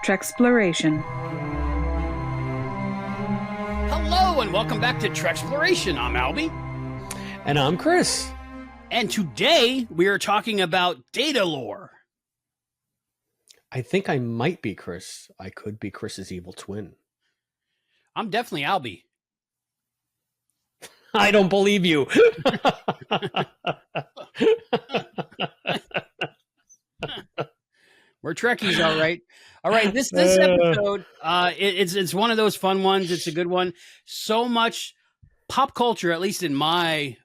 Treksploration. Hello and welcome back to Treksploration. I'm Albie. And I'm Chris. And today we are talking about Datalore. I think I might be Chris. I could be Chris's evil twin. I'm definitely Albie. I don't believe you. We're Trekkies, all right. All right, this episode, it's one of those fun ones. It's a good one. So much pop culture, at least in my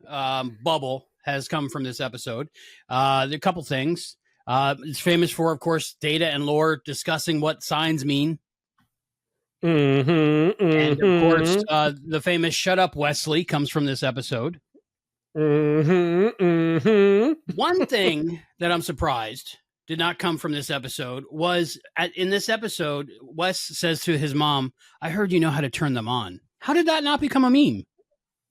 bubble, has come from this episode. There are a couple things. It's famous for, of course, Data and Lore discussing what signs mean. And, of course, the famous Shut Up, Wesley comes from this episode. One thing that I'm surprised did not come from this episode was in this episode, Wes says to his mom, I heard you know how to turn them on. How did that not become a meme?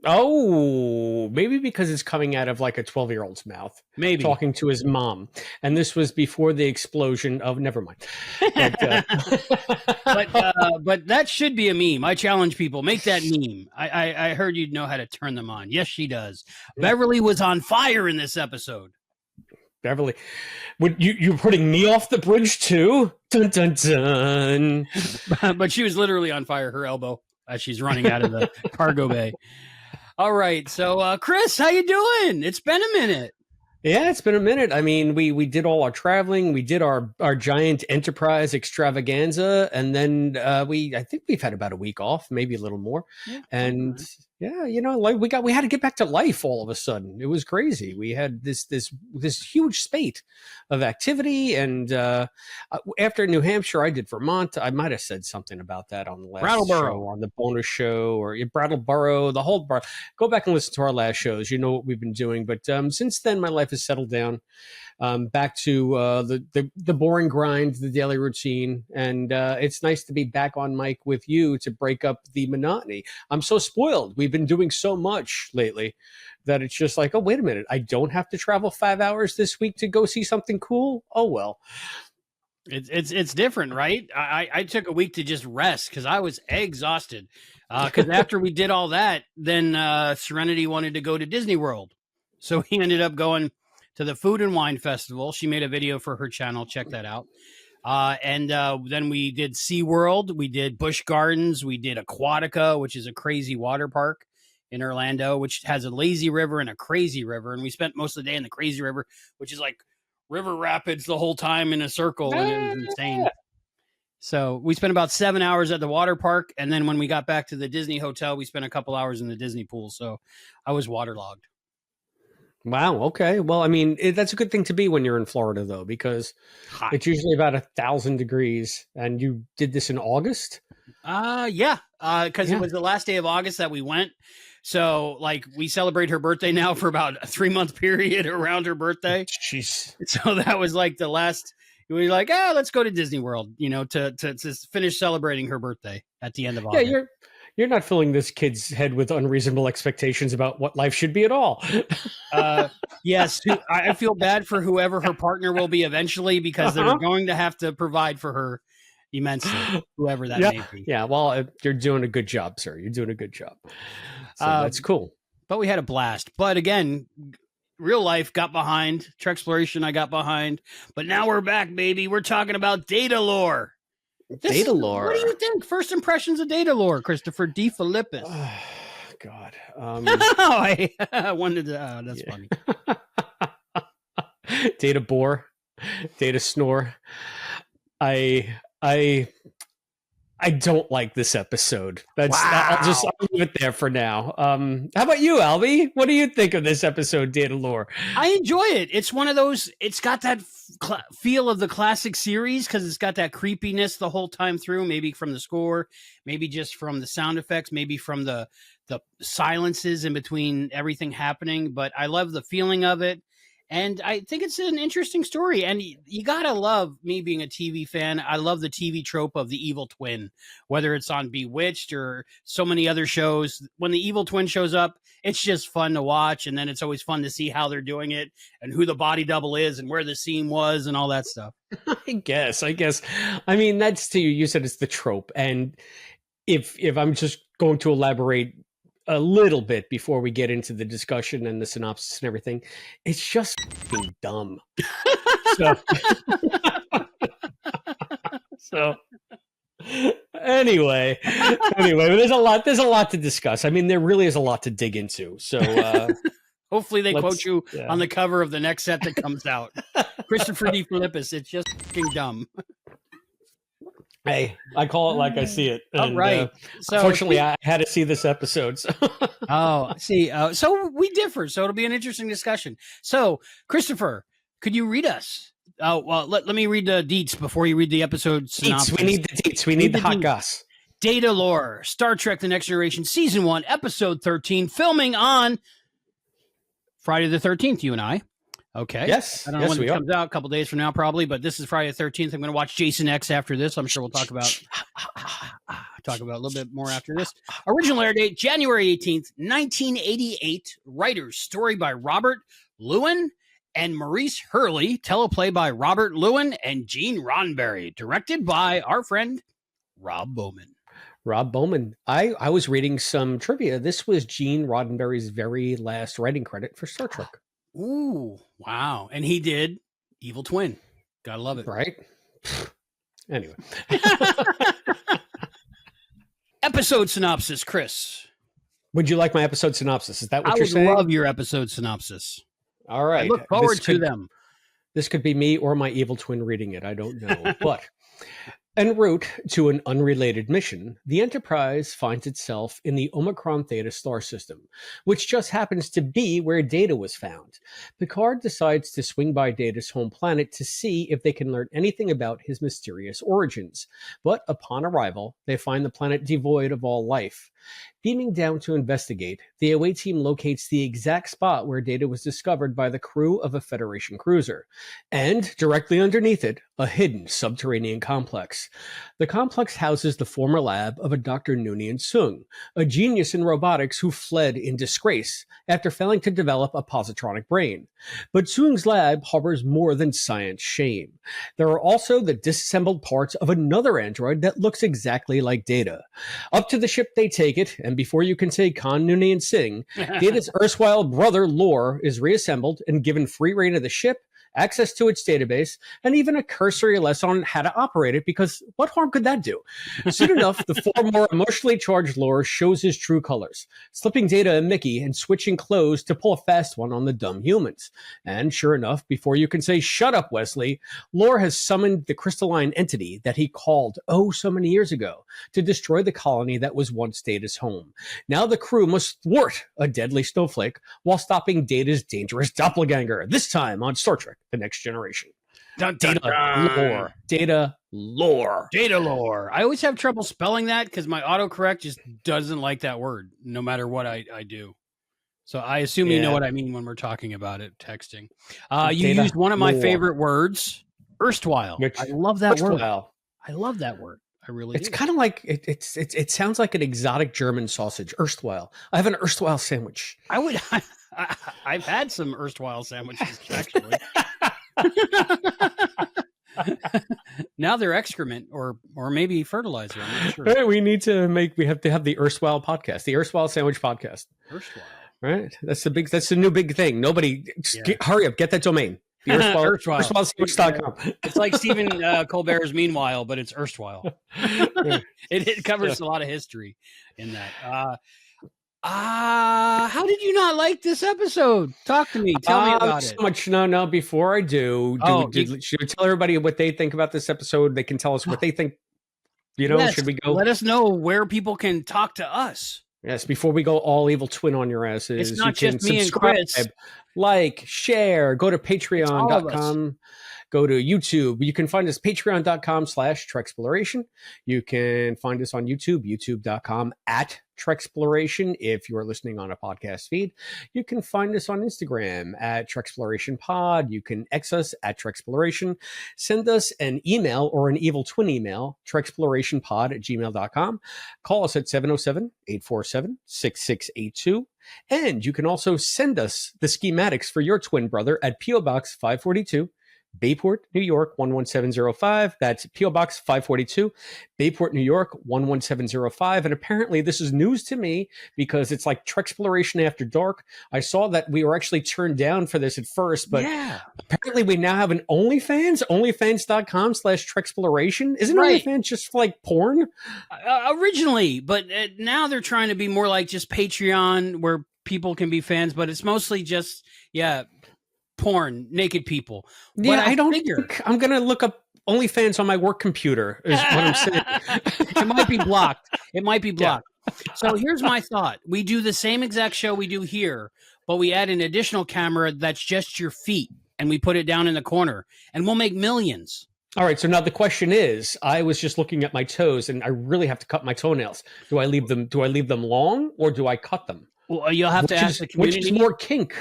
Oh, maybe because it's coming out of like a 12-year-old's mouth. Maybe. Talking to his mom. And this was before the explosion of, never mind. But that should be a meme. I challenge people, make that meme. I heard you know how to turn them on. Yes, she does. Beverly was on fire in this episode. Beverly, you're putting me off the bridge too? Dun, dun, dun. But she was literally on fire, her elbow, as she's running out of the cargo bay. All right, so Chris, how you doing? It's been a minute. Yeah, it's been a minute. I mean, we did all our traveling. We did our giant enterprise extravaganza, and then I think we've had about a week off, maybe a little more. Yeah, and yeah, you know, like we had to get back to life all of a sudden. It was crazy. We had this huge spate of activity, and after New Hampshire, I did Vermont. I might have said something about that on the last show, on the bonus show, or Brattleboro, the whole bar. Go back and listen to our last shows. You know what we've been doing, but since then, my life has settled down. Back to the boring grind, the daily routine, and it's nice to be back on mic with you to break up the monotony. I'm so spoiled. We've been doing so much lately that it's just like, oh, wait a minute, I don't have to travel 5 hours this week to go see something cool. Oh well, it's different, right? I took a week to just rest because I was exhausted. Because after we did all that, then Serenity wanted to go to Disney World, so he ended up going to the Food and Wine Festival. She made a video for her channel. Check that out. And then we did SeaWorld. We did Busch Gardens. We did Aquatica, which is a crazy water park in Orlando, which has a lazy river and a crazy river. And we spent most of the day in the crazy river, which is like river rapids the whole time in a circle. And it was insane. So we spent about 7 hours at the water park. And then when we got back to the Disney hotel, we spent a couple hours in the Disney pool. So I was waterlogged. Wow. Okay. Well, I mean, that's a good thing to be when you're in Florida, though, because it's usually about 1,000 degrees. And you did this in August? Yeah. Because it was the last day of August that we went. So, like, we celebrate her birthday now for about a 3-month period around her birthday. Jeez. So that was like the last. We were like, let's go to Disney World, you know, to finish celebrating her birthday at the end of August. Yeah, you're not filling this kid's head with unreasonable expectations about what life should be at all. Yes, I feel bad for whoever her partner will be eventually because they're going to have to provide for her immensely, whoever that may be. Yeah, well, you're doing a good job, sir. You're doing a good job. So that's cool. But we had a blast. But again, real life got behind. Treksploration I got behind. But now we're back, baby. We're talking about Datalore. Datalore. What do you think? First impressions of Datalore, Christopher D. Philippus. Oh, God. I wanted to. That's funny. Data bore. Data snore. I don't like this episode. I'll leave it there for now. How about you, Albie? What do you think of this episode, Datalore? I enjoy it. It's one of those. It's got that feel of the classic series because it's got that creepiness the whole time through. Maybe from the score, maybe just from the sound effects, maybe from the silences in between everything happening. But I love the feeling of it. And I think it's an interesting story. And you got to love, me being a TV fan, I love the TV trope of the evil twin, whether it's on Bewitched or so many other shows. When the evil twin shows up, it's just fun to watch. And then it's always fun to see how they're doing it and who the body double is and where the scene was and all that stuff. I guess. I mean, that's to you. You said it's the trope. And if I'm just going to elaborate a little bit before we get into the discussion and the synopsis and everything, it's just fucking dumb. So anyway, there's a lot to discuss. I mean, there really is a lot to dig into. So hopefully they quote you on the cover of the next set that comes out. Christopher D. Philippus, it's just fucking dumb. Hey, I call it like I see it. And, right. So, unfortunately, I had to see this episode. So. So we differ. So it'll be an interesting discussion. So, Christopher, could you read us? Well, let me read the deets before you read the episode synopsis. We need the deets. We need the hot goss. Datalore, Star Trek The Next Generation, Season 1, Episode 13, filming on Friday the 13th, you and I. Okay. Yes. I don't know when it comes out, a couple days from now, probably, but this is Friday the 13th. I'm going to watch Jason X after this. I'm sure we'll talk about a little bit more after this. Original air date, January 18th, 1988. Writers, story by Robert Lewin and Maurice Hurley. Teleplay by Robert Lewin and Gene Roddenberry. Directed by our friend, Rob Bowman. Rob Bowman. I was reading some trivia. This was Gene Roddenberry's very last writing credit for Star Trek. Ooh, wow. And he did Evil Twin. Gotta love it. Right? Anyway. Episode synopsis, Chris. Would you like my episode synopsis? Is that what you're saying? I would love your episode synopsis. All right. I look forward to them. This could be me or my evil twin reading it. I don't know. But en route to an unrelated mission, the Enterprise finds itself in the Omicron Theta star system, which just happens to be where Data was found. Picard decides to swing by Data's home planet to see if they can learn anything about his mysterious origins. But upon arrival, they find the planet devoid of all life. Beaming down to investigate, the away team locates the exact spot where Data was discovered by the crew of a Federation cruiser, and directly underneath it, a hidden subterranean complex. The complex houses the former lab of a Dr. Noonien Soong, a genius in robotics who fled in disgrace after failing to develop a positronic brain. But Soong's lab harbors more than science shame. There are also the disassembled parts of another android that looks exactly like Data. Up to the ship they take it, and before you can say Khan Noonien Singh, Data's erstwhile brother Lore is reassembled and given free reign of the ship, access to its database, and even a cursory lesson on how to operate it, because what harm could that do? Soon enough, the far more emotionally charged Lore shows his true colors, slipping Data and Mickey and switching clothes to pull a fast one on the dumb humans. And sure enough, before you can say, "Shut up, Wesley," Lore has summoned the crystalline entity that he called so many years ago to destroy the colony that was once Data's home. Now the crew must thwart a deadly snowflake while stopping Data's dangerous doppelganger, this time on Star Trek The Next Generation. Dun, dun, dun. Datalore. I always have trouble spelling that because my autocorrect just doesn't like that word, no matter what I do. So I assume you know what I mean when we're talking about it, texting. You used one of my favorite words, erstwhile. I love that word. I love that word. I really It's kind of like, it sounds like an exotic German sausage, erstwhile. I have an erstwhile sandwich. I've had some erstwhile sandwiches, actually. Now they're excrement or maybe fertilizer. I'm not sure. Hey, we have to have the erstwhile podcast, the erstwhile sandwich podcast. Erstwhile. Right? That's the new big thing. Nobody, hurry up, get that domain. The erstwhile. It's like Stephen Colbert's Meanwhile, but it's erstwhile. It covers a lot of history in that. How did you not like this episode? Talk to me. Tell me about it. No. Before I do, should we tell everybody what they think about this episode? They can tell us what they think. Yes, should we go? Let us know where people can talk to us. Yes, before we go all evil twin on your asses. It's not just me and Chris. Like, share, go to patreon.com. Go to YouTube. You can find us patreon.com/Treksplorers. You can find us on YouTube, youtube.com/Treksploration. If you're listening on a podcast feed, you can find us on Instagram @Treksploration Pod. You can X us @Treksploration. Send us an email or an evil twin email, treksplorationpod@gmail.com. Call us at 707-847-6682. And you can also send us the schematics for your twin brother at P.O. Box 542, Bayport, New York 11705. That's P.O. Box 542, Bayport, New York 11705. And apparently this is news to me because it's like Treksploration After Dark. I saw that we were actually turned down for this at first, but apparently we now have an OnlyFans, onlyfans.com/Treksploration. Isn't OnlyFans just like porn? Originally, but now they're trying to be more like just Patreon where people can be fans, but it's mostly just, porn, naked people. Yeah, I don't think I'm going to look up OnlyFans on my work computer is what I'm saying. It might be blocked. It might be blocked. Yeah. So here's my thought. We do the same exact show we do here, but we add an additional camera that's just your feet, and we put it down in the corner, and we'll make millions. All right, so now the question is, I was just looking at my toes, and I really have to cut my toenails. Do I leave them long, or do I cut them? Well, you'll have to ask the community. Which is more kink?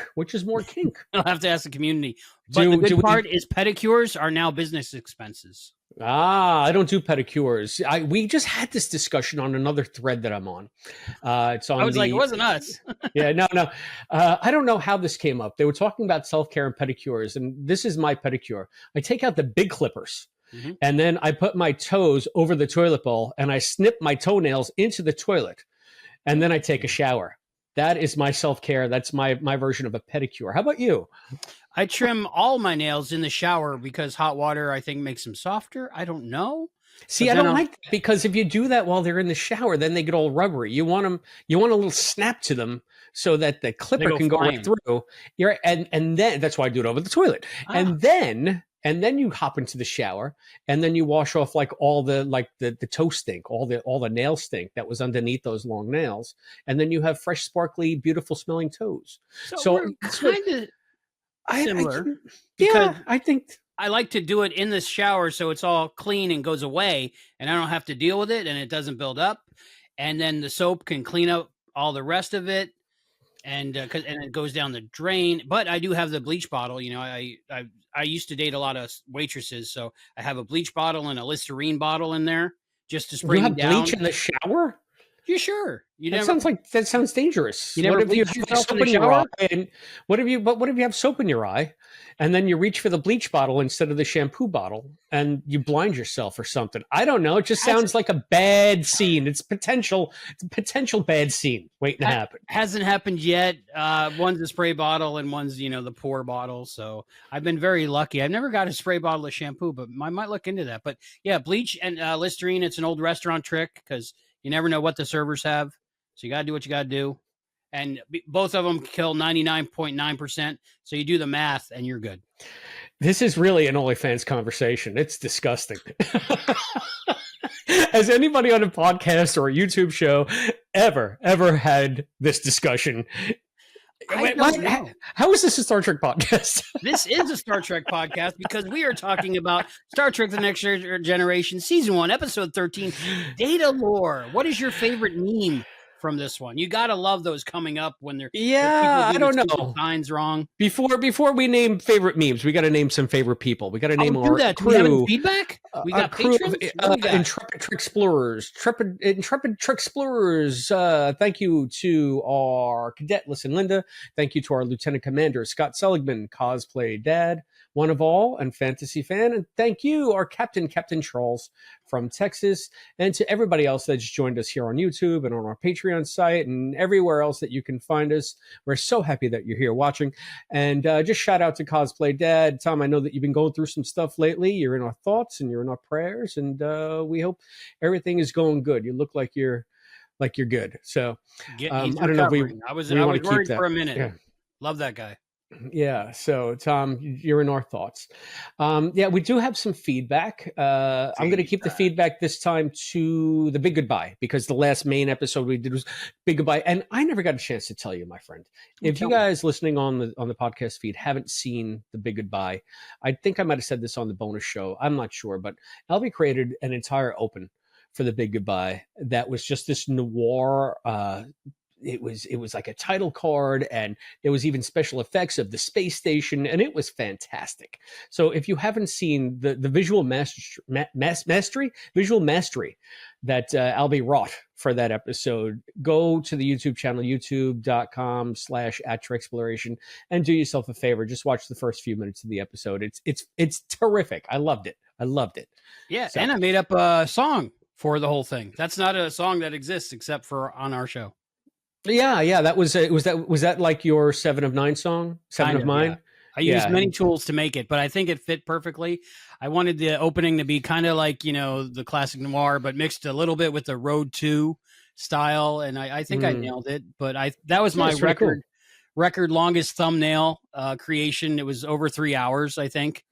You'll have to ask the community. But the good part is pedicures are now business expenses. I don't do pedicures. We just had this discussion on another thread that I'm on. It's on. Like, it wasn't us. No. I don't know how this came up. They were talking about self-care and pedicures, and this is my pedicure. I take out the big clippers. Mm-hmm. And then I put my toes over the toilet bowl, and I snip my toenails into the toilet, and then I take a shower. That is my self-care. That's my version of a pedicure. How about you? I trim all my nails in the shower because hot water, I think, makes them softer. I don't know. See, I don't like that because if you do that while they're in the shower, then they get all rubbery. You want a little snap to them so that the clipper can go right through. And then that's why I do it over the toilet. And then you hop into the shower, and then you wash off like all the toe stink, all the nail stink that was underneath those long nails, and then you have fresh, sparkly, beautiful smelling toes. So we're kind of similar. I think I like to do it in the shower so it's all clean and goes away, and I don't have to deal with it, and it doesn't build up, and then the soap can clean up all the rest of it. And it goes down the drain, but I do have the bleach bottle. You know, I used to date a lot of waitresses, so I have a bleach bottle and a Listerine bottle in there just to spray you have down. Bleach in the shower? You sure? That sounds dangerous. You never what if you bleach have yourself soap in the in your shower? eye? And what if you have soap in your eye, and then you reach for the bleach bottle instead of the shampoo bottle, and you blind yourself or something? I don't know. It just sounds like a bad scene. It's a potential bad scene waiting to happen. Hasn't happened yet. One's a spray bottle and one's the pour bottle. So I've been very lucky. I've never got a spray bottle of shampoo, but I might look into that. But yeah, bleach and Listerine. It's an old restaurant trick because you never know what the servers have. So you got to do what you got to do. And both of them kill 99.9%. So you do the math and you're good. This is really an OnlyFans conversation. It's disgusting. Has anybody on a podcast or a YouTube show ever had this discussion? How is this a Star Trek podcast? This is a Star Trek podcast because we are talking about Star Trek The Next Generation, Season 1, Episode 13, Datalore. What is your favorite meme from this one? You got to love those coming up when they're I don't know. Signs wrong. Before we name favorite memes, we got to name some favorite people. We got to name our crew. Do we have any feedback? We got patrons? Intrepid Treksplorers. Intrepid Treksplorers. Thank you to our cadet, Listen Linda. Thank you to our Lieutenant Commander, Scott Seligman, Cosplay Dad, One of All, and Fantasy Fan. And thank you, our Captain Charles from Texas, and to everybody else that's joined us here on YouTube and on our Patreon site and everywhere else that you can find us. We're so happy that you're here watching. And just shout out to Cosplay Dad. Tom, I know that you've been going through some stuff lately. You're in our thoughts and you're in our prayers, and we hope everything is going good. You look like you're good. So I don't know if we I was worried for a minute. Yeah. Love that guy. Yeah. So, Tom, you're in our thoughts. Yeah, we do have some feedback. I'm going to keep the feedback this time to the Big Goodbye, because the last main episode we did was Big Goodbye, and I never got a chance to tell you, my friend. If you guys listening on the podcast feed haven't seen the Big Goodbye, I think I might have said this on the bonus show. I'm not sure, but Albie created an entire open for the Big Goodbye that was just this noir. It was like a title card, and there was even special effects of the space station, and it was fantastic. So if you haven't seen the visual visual mastery that Albie wrought for that episode, go to the YouTube channel, youtube.com/@Treksploration, and do yourself a favor. Just watch the first few minutes of the episode. It's terrific. I loved it. Yeah, so. And I made up a song for the whole thing. That's not a song that exists except for on our show. Yeah. That was that like your 7 of 9 song? 7 of Mine? Yeah. I used many tools to make it, but I think it fit perfectly. I wanted the opening to be kind of like, the classic noir, but mixed a little bit with the Road 2 style. And I think I nailed it, but that was my record longest thumbnail creation. It was over 3 hours, I think.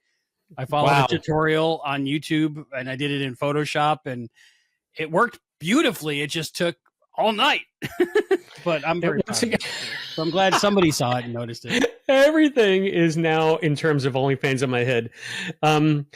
I followed a tutorial on YouTube, and I did it in Photoshop, and it worked beautifully. It just took all night. But I'm very proud of it. So I'm glad somebody saw it and noticed it. Everything is now in terms of OnlyFans in my head. All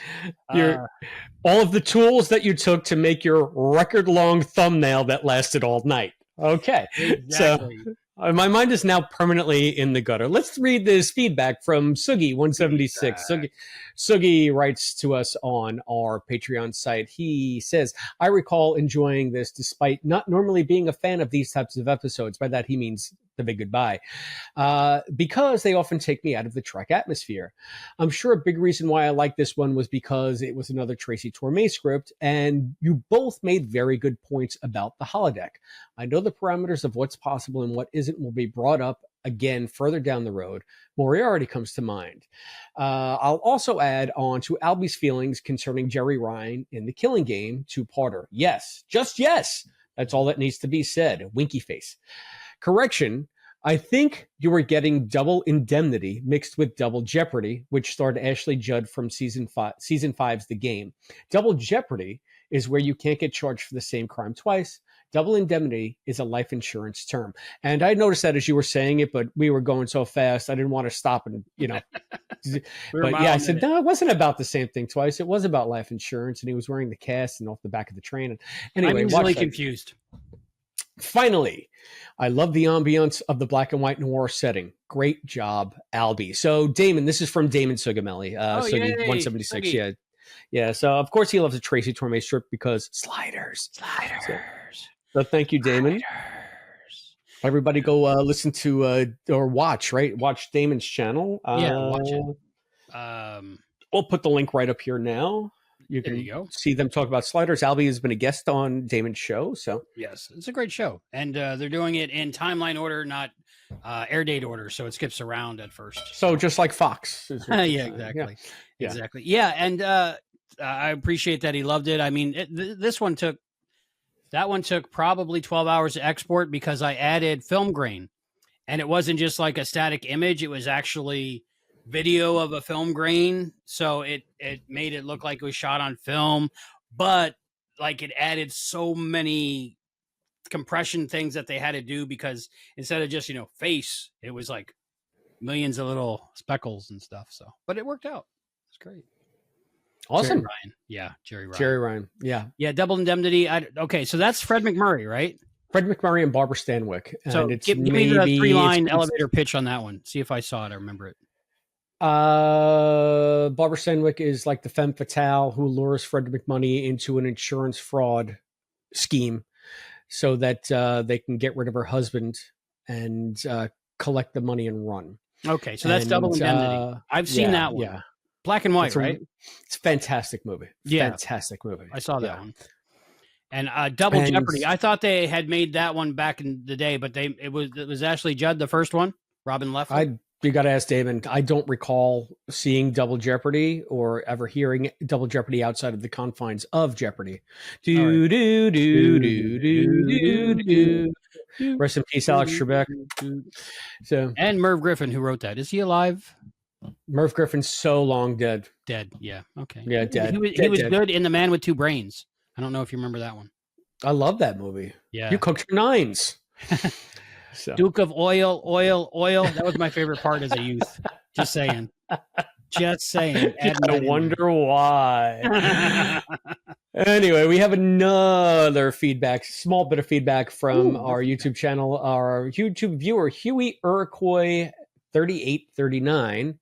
of the tools that you took to make your record-long thumbnail that lasted all night. Okay. Exactly. So my mind is now permanently in the gutter. Let's read this feedback from Sugi176. Sugi writes to us on our Patreon site. He says, I recall enjoying this despite not normally being a fan of these types of episodes. By that, he means the Big Goodbye, because they often take me out of the Trek atmosphere. I'm sure a big reason why I like this one was because it was another Tracy Torme script, and you both made very good points about the holodeck. I know the parameters of what's possible and what isn't will be brought up again further down the road. Moriarty comes to mind. I'll also add on to Albie's feelings concerning Jerry Ryan in The Killing Game, two-parter. Yes, just yes. That's all that needs to be said. Winky face. Correction, I think you were getting Double Indemnity mixed with Double Jeopardy, which starred Ashley Judd from season 5's The Game. Double Jeopardy is where you can't get charged for the same crime twice. Double indemnity is a life insurance term. And I noticed that as you were saying it, but we were going so fast, I didn't want to stop and, but yeah, I said, no, it wasn't about the same thing twice. It was about life insurance, and he was wearing the cast and off the back of the train. And anyway, I'm really confused. Finally, I love the ambiance of the black and white noir setting. Great job, Albie. So Damon, this is from Damon Sugamelli, Sugi 176. Sugi. Yeah. So of course he loves a Tracy Torme strip because sliders. So thank you, Damon. Everybody go listen to or watch Damon's channel. Watch it. We'll put the link right up here now. You can see them talk about sliders. Albie has been a guest on Damon's show. So yes, it's a great show. And they're doing it in timeline order, not air date order. So it skips around at first. So just like Fox. Yeah, exactly. Yeah. Exactly. Yeah. And I appreciate that he loved it. I mean, that one took probably 12 hours to export because I added film grain, and it wasn't just like a static image. It was actually video of a film grain. So it made it look like it was shot on film, but like it added so many compression things that they had to do, because instead of just, face, it was like millions of little speckles and stuff. So, but it worked out. It's great. Awesome. Jerry Ryan. Yeah. Double Indemnity. Okay. So that's Fred McMurray, right? Fred McMurray and Barbara Stanwyck. And so give me the 3-line elevator pitch on that one. See if I saw it. I remember it. Barbara Stanwyck is like the femme fatale who lures Fred McMurray into an insurance fraud scheme so that they can get rid of her husband and collect the money and run. Okay, so that's Double Indemnity. I've seen that one. Yeah. Black and white, right? It's a fantastic movie. Yeah. Fantastic movie. I saw that one. And Double Jeopardy. I thought they had made that one back in the day, but it was Ashley Judd, the first one. Robin Leffler. You got to ask Damon. I don't recall seeing Double Jeopardy or ever hearing Double Jeopardy outside of the confines of Jeopardy. Do, do, do, do, do, do, do. Rest in peace, Alex Trebek. So, and Merv Griffin, who wrote that. Is he alive? Merv Griffin's so long dead. Dead. Yeah. Okay. Yeah, dead. He was good in The Man with Two Brains. I don't know if you remember that one. I love that movie. Yeah. You cooked your nines. So. Duke of Oil. That was my favorite part as a youth. Just saying. I wonder why. Anyway, we have another small bit of feedback from our YouTube channel. Our YouTube viewer, Huey Iroquois 3839,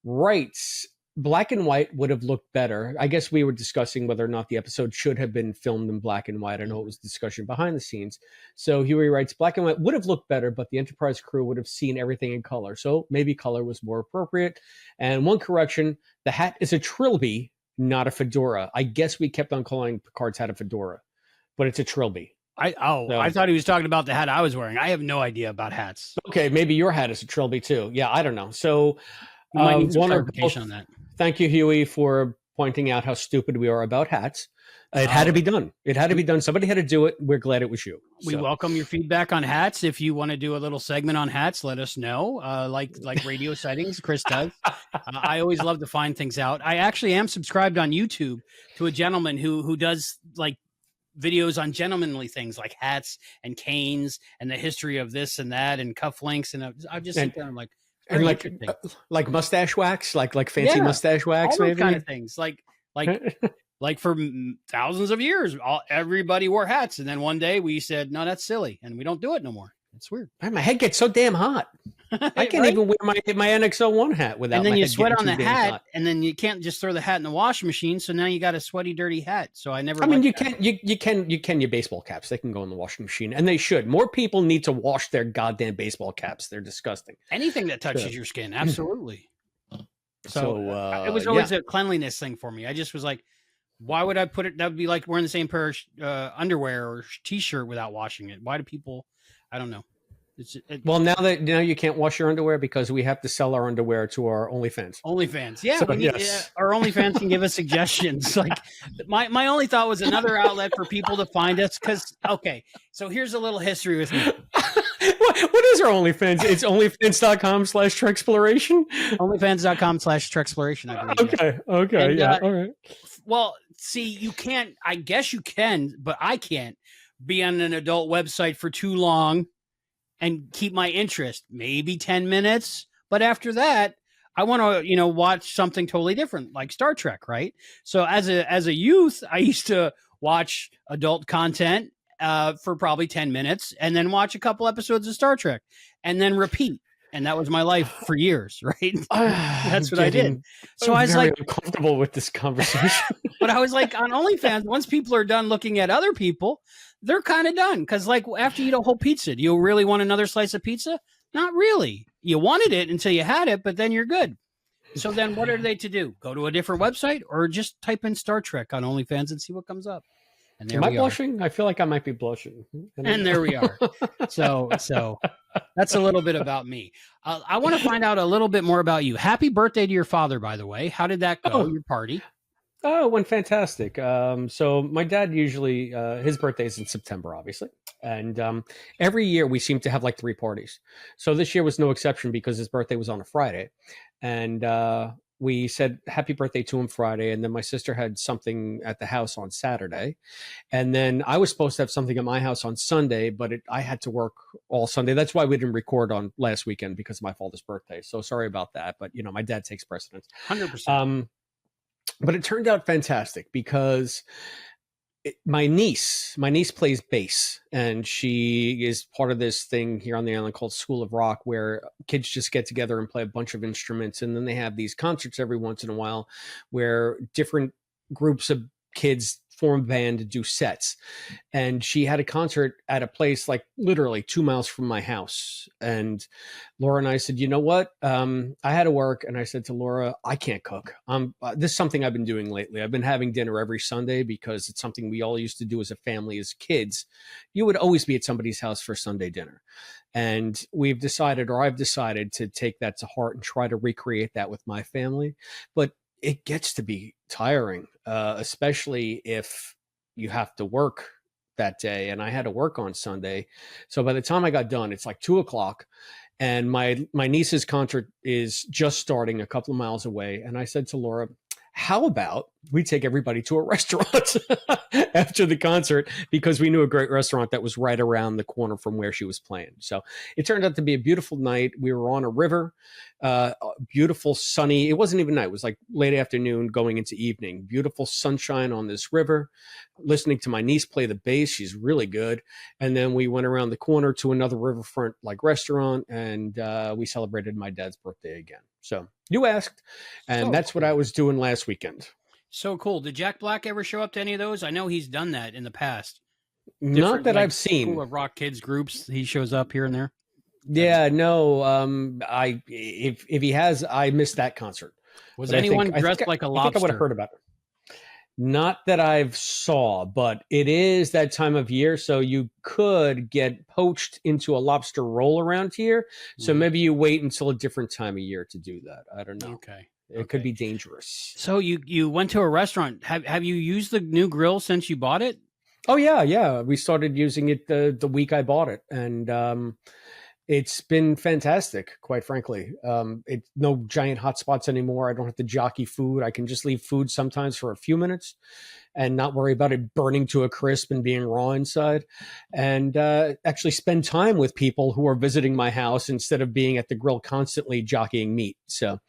writes, black and white would have looked better. I guess we were discussing whether or not the episode should have been filmed in black and white. I know it was discussion behind the scenes. So Huey writes, black and white would have looked better, but the Enterprise crew would have seen everything in color. So maybe color was more appropriate. And one correction, the hat is a trilby, not a fedora. I guess we kept on calling Picard's hat a fedora, but it's a trilby. I thought he was talking about the hat I was wearing. I have no idea about hats. Okay, maybe your hat is a trilby too. Yeah, I don't know. So we might need some clarification on that. Thank you, Huey, for pointing out how stupid we are about hats. It had to be done. It had to be done. Somebody had to do it. We're glad it was you. We welcome your feedback on hats. If you want to do a little segment on hats, let us know. Like radio sightings, Chris does. I always love to find things out. I actually am subscribed on YouTube to a gentleman who does like videos on gentlemanly things like hats and canes and the history of this and that and cufflinks. And I just sit there and I'm like, and like mustache wax, like fancy mustache wax, all maybe kind of things. Like for thousands of years, everybody wore hats, and then one day we said, "No, that's silly," and we don't do it no more. It's weird. My head gets so damn hot. I can't even wear my NX01 hat without. And then my you head sweat on the hat, hot. and then you can't just throw the hat in the washing machine. So now you got a sweaty, dirty hat. So I never. I mean, you can your baseball caps. They can go in the washing machine, and they should. More people need to wash their goddamn baseball caps. They're disgusting. Anything that touches your skin, absolutely. So it was always a cleanliness thing for me. I just was like, why would I put it? That would be like wearing the same pair of underwear or t-shirt without washing it. Why do people? I don't know. Well, now you can't wash your underwear because we have to sell our underwear to our OnlyFans. Yeah. So, our OnlyFans can give us suggestions. Like my only thought was another outlet for people to find us. So here's a little history with me. What is our OnlyFans? It's onlyfans.com/Treksploration. Onlyfans.com/Treksploration, I believe. Okay. And, yeah. All right. Well, see, you can't, I guess you can, but I can't be on an adult website for too long and keep my interest, maybe 10 minutes. But after that, I want to, watch something totally different, like Star Trek, right? So as a youth, I used to watch adult content for probably 10 minutes and then watch a couple episodes of Star Trek and then repeat. And that was my life for years, right? That's what I did. So I was like uncomfortable with this conversation. But I was like, on OnlyFans, once people are done looking at other people, they're kind of done. Because like after you eat a whole pizza, do you really want another slice of pizza? Not really. You wanted it until you had it, but then you're good. So then what are they to do? Go to a different website or just type in Star Trek on OnlyFans and see what comes up? And there Am I blushing? I feel like I might be blushing. And there we are. So that's a little bit about me. I want to find out a little bit more about you. Happy birthday to your father, by the way. How did that go, your party? Oh, it went fantastic. So my dad usually, his birthday is in September, obviously. And every year we seem to have like 3 parties. So this year was no exception because his birthday was on a Friday. And we said happy birthday to him Friday. And then my sister had something at the house on Saturday. And then I was supposed to have something at my house on Sunday, but I had to work all Sunday. That's why we didn't record on last weekend because of my father's birthday. So sorry about that. But, my dad takes precedence. 100%. But it turned out fantastic because my niece plays bass, and she is part of this thing here on the island called School of Rock, where kids just get together and play a bunch of instruments. And then they have these concerts every once in a while where different groups of kids form a band to do sets. And she had a concert at a place like literally 2 miles from my house. And Laura and I said, you know what? I had to work. And I said to Laura, I can't cook. This is something I've been doing lately. I've been having dinner every Sunday because it's something we all used to do as a family, as kids. You would always be at somebody's house for Sunday dinner. And I've decided to take that to heart and try to recreate that with my family. But it gets to be tiring, especially if you have to work that day. And I had to work on Sunday. So by the time I got done, it's like 2:00. And my niece's concert is just starting a couple of miles away. And I said to Laura, how about we take everybody to a restaurant after the concert, because we knew a great restaurant that was right around the corner from where she was playing. So it turned out to be a beautiful night. We were on a river, beautiful sunny. It wasn't even night. It was like late afternoon going into evening, beautiful sunshine on this river, listening to my niece play the bass. She's really good. And then we went around the corner to another riverfront like restaurant, and we celebrated my dad's birthday again. So you asked, and that's what I was doing last weekend. So cool. Did Jack Black ever show up to any of those? I know he's done that in the past. Not that I've seen. School of Rock kids groups. He shows up here and there. Yeah, no. If he has, I missed that concert. Was anyone dressed like a lobster? I think I would have heard about it. Not that I've saw, but it is that time of year, so you could get poached into a lobster roll around here. So maybe you wait until a different time of year to do that. I don't know. Okay. It could be dangerous. So you went to a restaurant. Have you used the new grill since you bought it? Oh yeah. We started using it the week I bought it, and it's been fantastic, quite frankly. It's no giant hot spots anymore. I don't have to jockey food. I can just leave food sometimes for a few minutes and not worry about it burning to a crisp and being raw inside, and actually spend time with people who are visiting my house instead of being at the grill constantly jockeying meat. So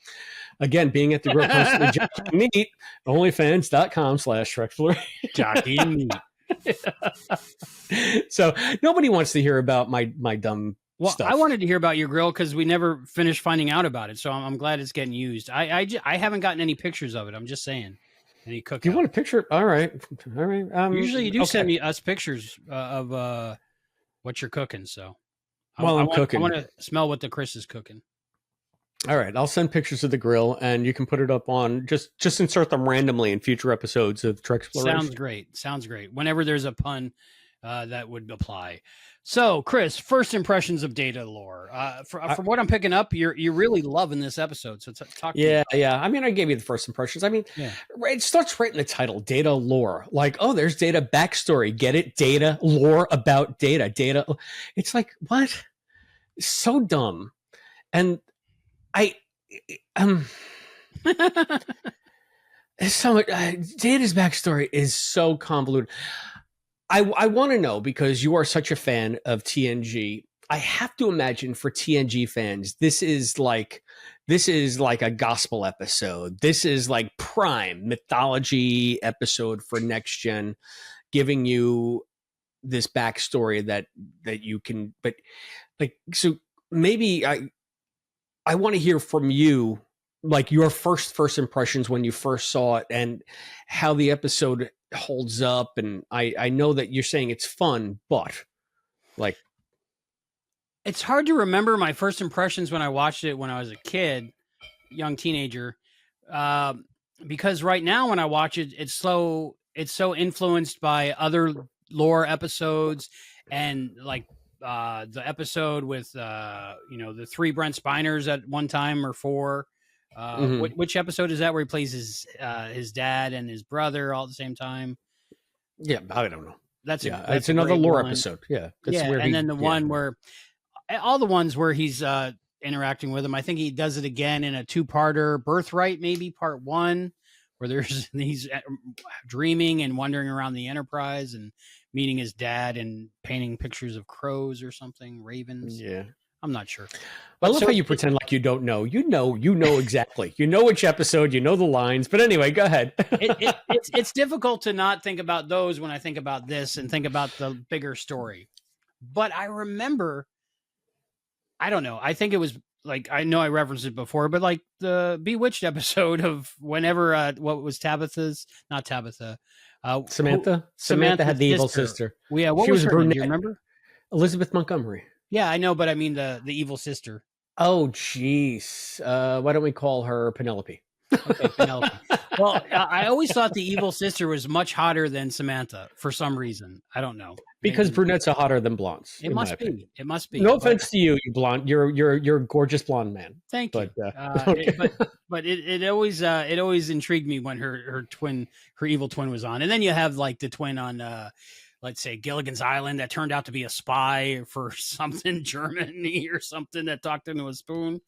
again, being at the grill constantly jockeying meat, onlyfans.com/Treksplorers. Jockeying meat. So nobody wants to hear about my dumb stuff. I wanted to hear about your grill because we never finished finding out about it. So I'm glad it's getting used. I haven't gotten any pictures of it. I'm just saying. Any cook? You want a picture? All right. Usually you do send us pictures of what you're cooking. So I'm cooking. I want to smell what the Chris is cooking. All right, I'll send pictures of the grill, and you can put it up on just insert them randomly in future episodes of Treksplorers. Sounds great. Whenever there's a pun, that would apply. So, Chris, first impressions of Datalore. From what I'm picking up, you're really loving this episode. So talk. Yeah. I mean, I gave you the first impressions. I mean, It starts right in the title, Datalore. Like, oh, there's data backstory. Get it? Data lore about data. Data. It's like, what? So dumb. And so much. Data's backstory is so convoluted. I want to know, because you are such a fan of TNG. I have to imagine for TNG fans, this is like a gospel episode. This is like prime mythology episode for next gen, giving you this backstory that you can. But like, so maybe I want to hear from you, like your first impressions when you first saw it and how the episode holds up. And I know that you're saying it's fun, but like, it's hard to remember my first impressions when I watched it when I was a kid, young teenager, because right now when I watch it, it's so influenced by other lore episodes, and like the episode with the 3 Brent Spiners at one time, or 4. Which episode is that where he plays his dad and his brother all at the same time? Yeah, I don't know. That's it's another lore episode. Yeah, and then the one where all the ones where he's interacting with him. I think he does it again in a 2-parter, Birthright, maybe part 1, where he's dreaming and wandering around the Enterprise and meeting his dad and painting pictures of crows or something, ravens. Yeah. I'm not sure. I love how you pretend like you don't know. You know exactly. You know which episode, you know the lines. But anyway, go ahead. It's difficult to not think about those when I think about this and think about the bigger story. But I remember, I don't know. I think it was like I know I referenced it before, but like the Bewitched episode of whenever what was Tabitha's, not Tabitha, Samantha had the evil sister. Well, yeah, what She was was a her name? brunette. Do you remember? Elizabeth Montgomery. Yeah, I know, but I mean the evil sister. Oh, jeez. Why don't we call her Penelope? Okay, Penelope. Well, I always thought the evil sister was much hotter than Samantha for some reason. I don't know. Because Maybe. Brunettes are hotter than blondes. It must be. It must be. No offense to you, you blonde. You're a gorgeous blonde man. Thank you. Okay. But it always intrigued me when her evil twin was on, and then you have like the twin on let's say Gilligan's Island that turned out to be a spy for something Germany or something that talked into a spoon.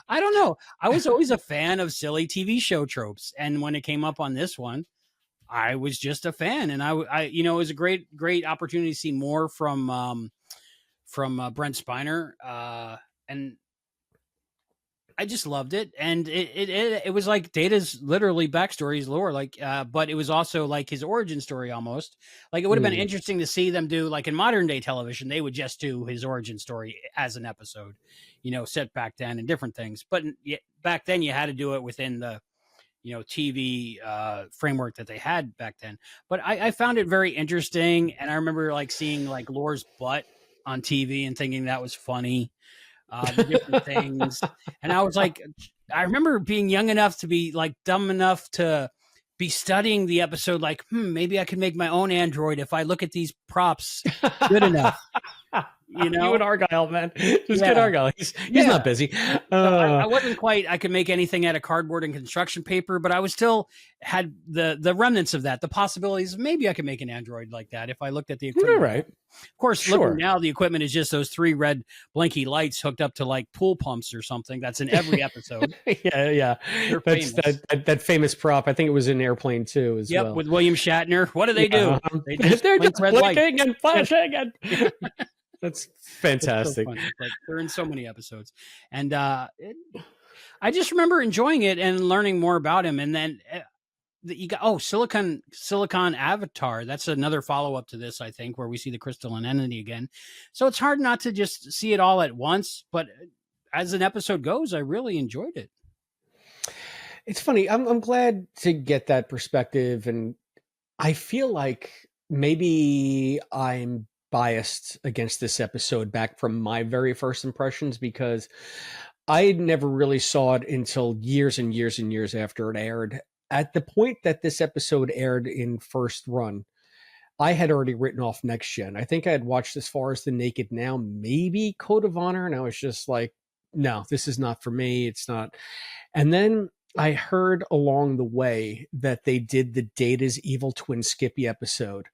I don't know. I was always a fan of silly TV show tropes, and when it came up on this one, I was just a fan, and I it was a great opportunity to see more from Brent Spiner, and I just loved it, and it was like Data's literally backstory, his lore, like, but it was also like his origin story almost. Like it would have been interesting to see them do, like in modern day television, they would just do his origin story as an episode, set back then and different things. But back then you had to do it within the TV framework that they had back then. But I found it very interesting, and I remember like seeing like Lore's butt on TV and thinking that was funny. The different things, and I was like, I remember being young enough to be like dumb enough to be studying the episode, like, maybe I could make my own android if I look at these props good enough. You and Argyle, man, just get Argyle. He's not busy. I wasn't quite. I could make anything out of cardboard and construction paper, but I was still had the remnants of that. The possibilities. Maybe I could make an android like that if I looked at the equipment. You're right. Of course, looking now, the equipment is just those 3 red blinky lights hooked up to like pool pumps or something. That's in every episode. Yeah. That's that famous prop. I think it was in Airplane too as well. With William Shatner. What do they do? They just they're just blinking and flashing and. That's fantastic. It's so like they're in so many episodes, and I just remember enjoying it and learning more about him. And then you got Silicon Avatar. That's another follow up to this, I think, where we see the crystalline entity again. So it's hard not to just see it all at once. But as an episode goes, I really enjoyed it. It's funny. I'm glad to get that perspective, and I feel like maybe I'm biased against this episode back from my very first impressions, because I never really saw it until years and years and years after it aired. At the point that this episode aired in first run, I had already written off Next Gen. I think I had watched as far as The Naked Now, maybe Code of Honor, and I was just like, no, this is not for me. It's not. And then I heard along the way that they did the Data's Evil Twin Skippy episode.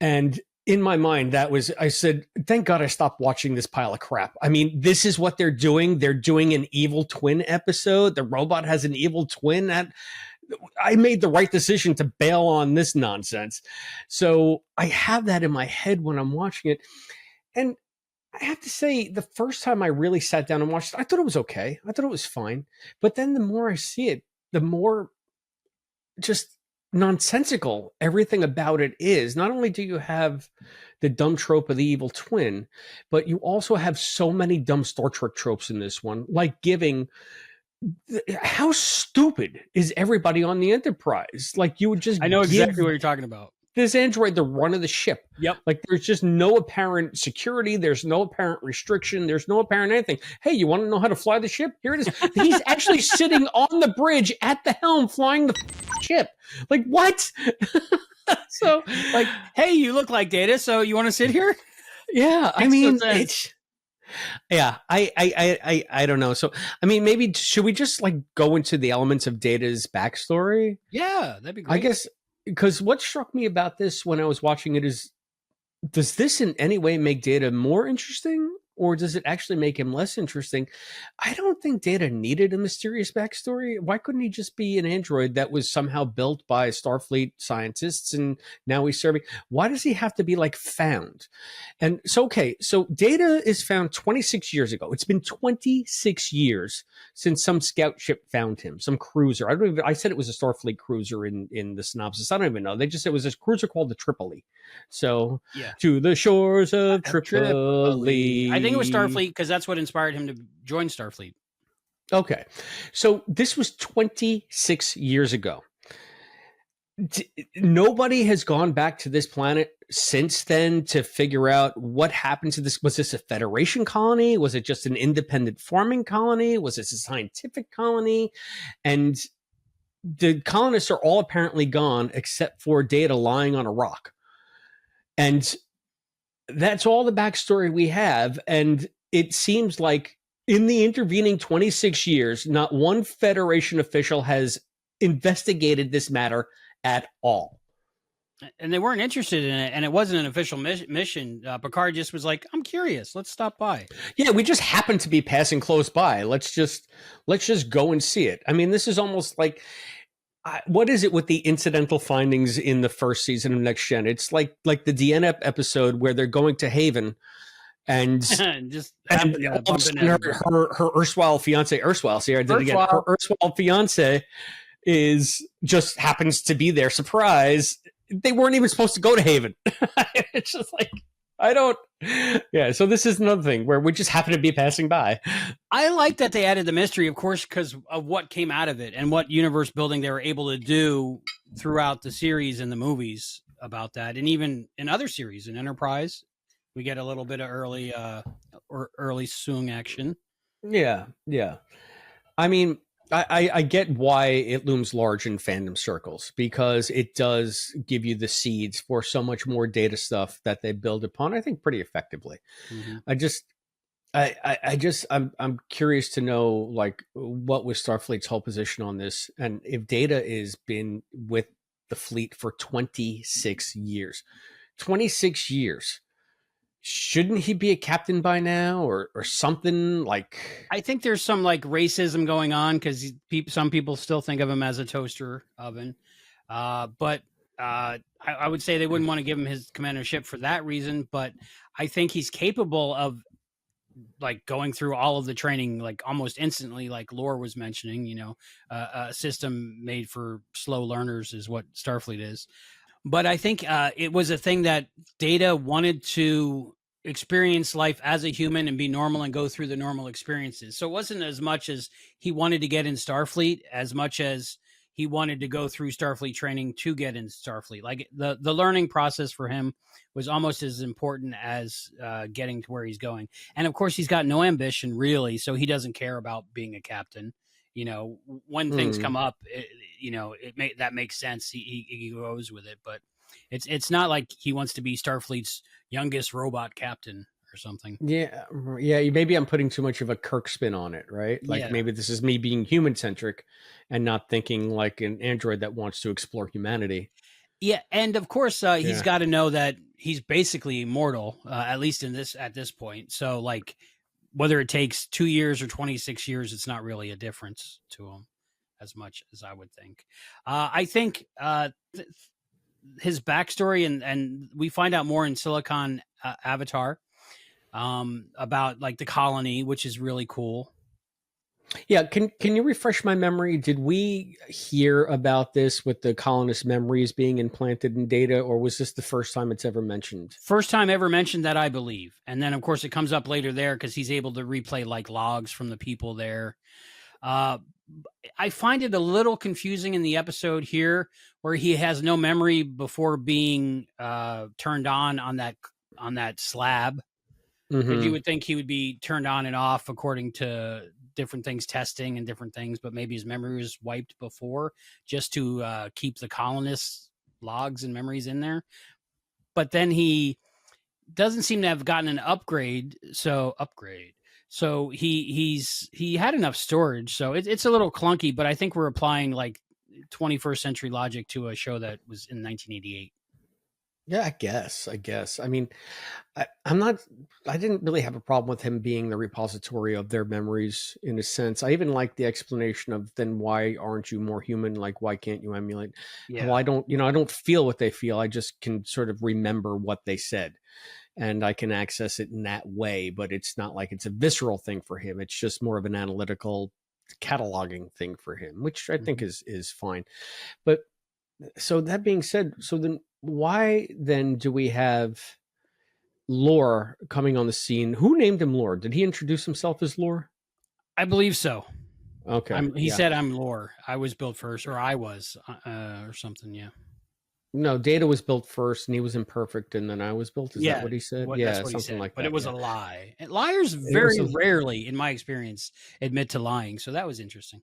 And in my mind, I said, thank God I stopped watching this pile of crap. I mean, this is what they're doing. They're doing an evil twin episode. The robot has an evil twin. I made the right decision to bail on this nonsense. So I have that in my head when I'm watching it. And I have to say, the first time I really sat down and watched it, I thought it was okay. I thought it was fine. But then the more I see it, the more just nonsensical everything about it is. Not only do you have the dumb trope of the evil twin, but you also have so many dumb Star Trek tropes in this one, like giving how stupid is everybody on the Enterprise? Like you would just I know exactly what you're talking about. This android the run of the ship. Yep. Like there's just no apparent security. There's no apparent restriction. There's no apparent anything. Hey, you want to know how to fly the ship? Here it is. He's actually sitting on the bridge at the helm flying the ship. Like what? So like, hey, you look like Data, so you want to sit here? Yeah. I mean, it's yeah, I don't know. So, I mean, maybe should we just like go into the elements of Data's backstory? Yeah, that'd be great. I guess because what struck me about this when I was watching it is, does this in any way make Data more interesting, or does it actually make him less interesting? I don't think Data needed a mysterious backstory. Why couldn't he just be an android that was somehow built by Starfleet scientists and now he's serving? Why does he have to be like found? And so, okay, so Data is found 26 years ago. It's been 26 years since some scout ship found him, some cruiser. I said it was a Starfleet cruiser in the synopsis. I don't even know. They just said it was a cruiser called the Tripoli. So yeah. To the shores of Tripoli. I think it was Starfleet because that's what inspired him to join Starfleet. Okay. So this was 26 years ago. Nobody has gone back to this planet since then to figure out what happened to this. Was this a Federation colony? Was it just an independent farming colony? Was this a scientific colony? And the colonists are all apparently gone except for Data lying on a rock. And that's all the backstory we have. And it seems like in the intervening 26 years, not one Federation official has investigated this matter at all. And they weren't interested in it, and it wasn't an official mission. Picard just was like, "I'm curious. Let's stop by." Yeah, we just happened to be passing close by. Let's just go and see it. I mean, this is almost like what is it with the incidental findings in the first season of Next Gen? It's like the DNF episode where they're going to Haven, and just all of a sudden her erstwhile fiance, see, I did it again. Her erstwhile fiance is just happens to be there. Surprise! They weren't even supposed to go to Haven. It's just like yeah, so this is another thing where we just happen to be passing by. I like that they added the mystery, of course, because of what came out of it and what universe building they were able to do throughout the series and the movies about that. And even in other series, in Enterprise, we get a little bit of early Soong action. Yeah. I mean, I get why it looms large in fandom circles, because it does give you the seeds for so much more Data stuff that they build upon, I think, pretty effectively. Mm-hmm. I'm curious to know, like, what was Starfleet's whole position on this, and if Data has been with the fleet for 26 years. 26 years. Shouldn't he be a captain by now, or something? Like, I think there's some like racism going on because some people still think of him as a toaster oven. But I would say they wouldn't want to give him his commandership for that reason. But I think he's capable of like going through all of the training like almost instantly, like Lore was mentioning. A system made for slow learners is what Starfleet is. But I think it was a thing that Data wanted to experience life as a human and be normal and go through the normal experiences. So it wasn't as much as he wanted to get in Starfleet as much as he wanted to go through Starfleet training to get in Starfleet. Like the learning process for him was almost as important as getting to where he's going. And of course, he's got no ambition really, so he doesn't care about being a captain. When things come up, that makes sense. He goes with it, but it's not like he wants to be Starfleet's youngest robot captain or something. Yeah. Maybe I'm putting too much of a Kirk spin on it, right? Like maybe this is me being human centric and not thinking like an android that wants to explore humanity. Yeah, and of course he's got to know that he's basically immortal, at least at this point. So like, whether it takes 2 years or 26 years, it's not really a difference to him as much as I would think. I think his backstory and we find out more in Silicon Avatar about like the colony, which is really cool. Yeah, can you refresh my memory? Did we hear about this with the colonist memories being implanted in Data, or was this the first time it's ever mentioned? First time ever mentioned that, I believe. And then, of course, it comes up later there because he's able to replay like logs from the people there. I find it a little confusing in the episode here where he has no memory before being turned on that slab. Mm-hmm. You would think he would be turned on and off according to different things, testing and different things, but maybe his memory was wiped before just to keep the colonists' logs and memories in there. But then he doesn't seem to have gotten an upgrade. So he had enough storage. So it's a little clunky, but I think we're applying like 21st century logic to a show that was in 1988. Yeah, I guess. I mean, I didn't really have a problem with him being the repository of their memories in a sense. I even like the explanation of then why aren't you more human? Like, why can't you emulate? Yeah. Well, I don't feel what they feel. I just can sort of remember what they said and I can access it in that way, but it's not like it's a visceral thing for him. It's just more of an analytical cataloging thing for him, which I think is fine. But so that being said, so then why then do we have Lore coming on the scene? Who named him Lore? Did he introduce himself as Lore? I believe so. Okay. He said I'm lore. I was built first, or I was, or something. Yeah. No, Data was built first, and he was imperfect, and then I was built. Is that what he said? That's Yeah, what he something said. like But that. it was yeah. a lie. And liars It was very a- rarely, in my experience, admit to lying. So that was interesting.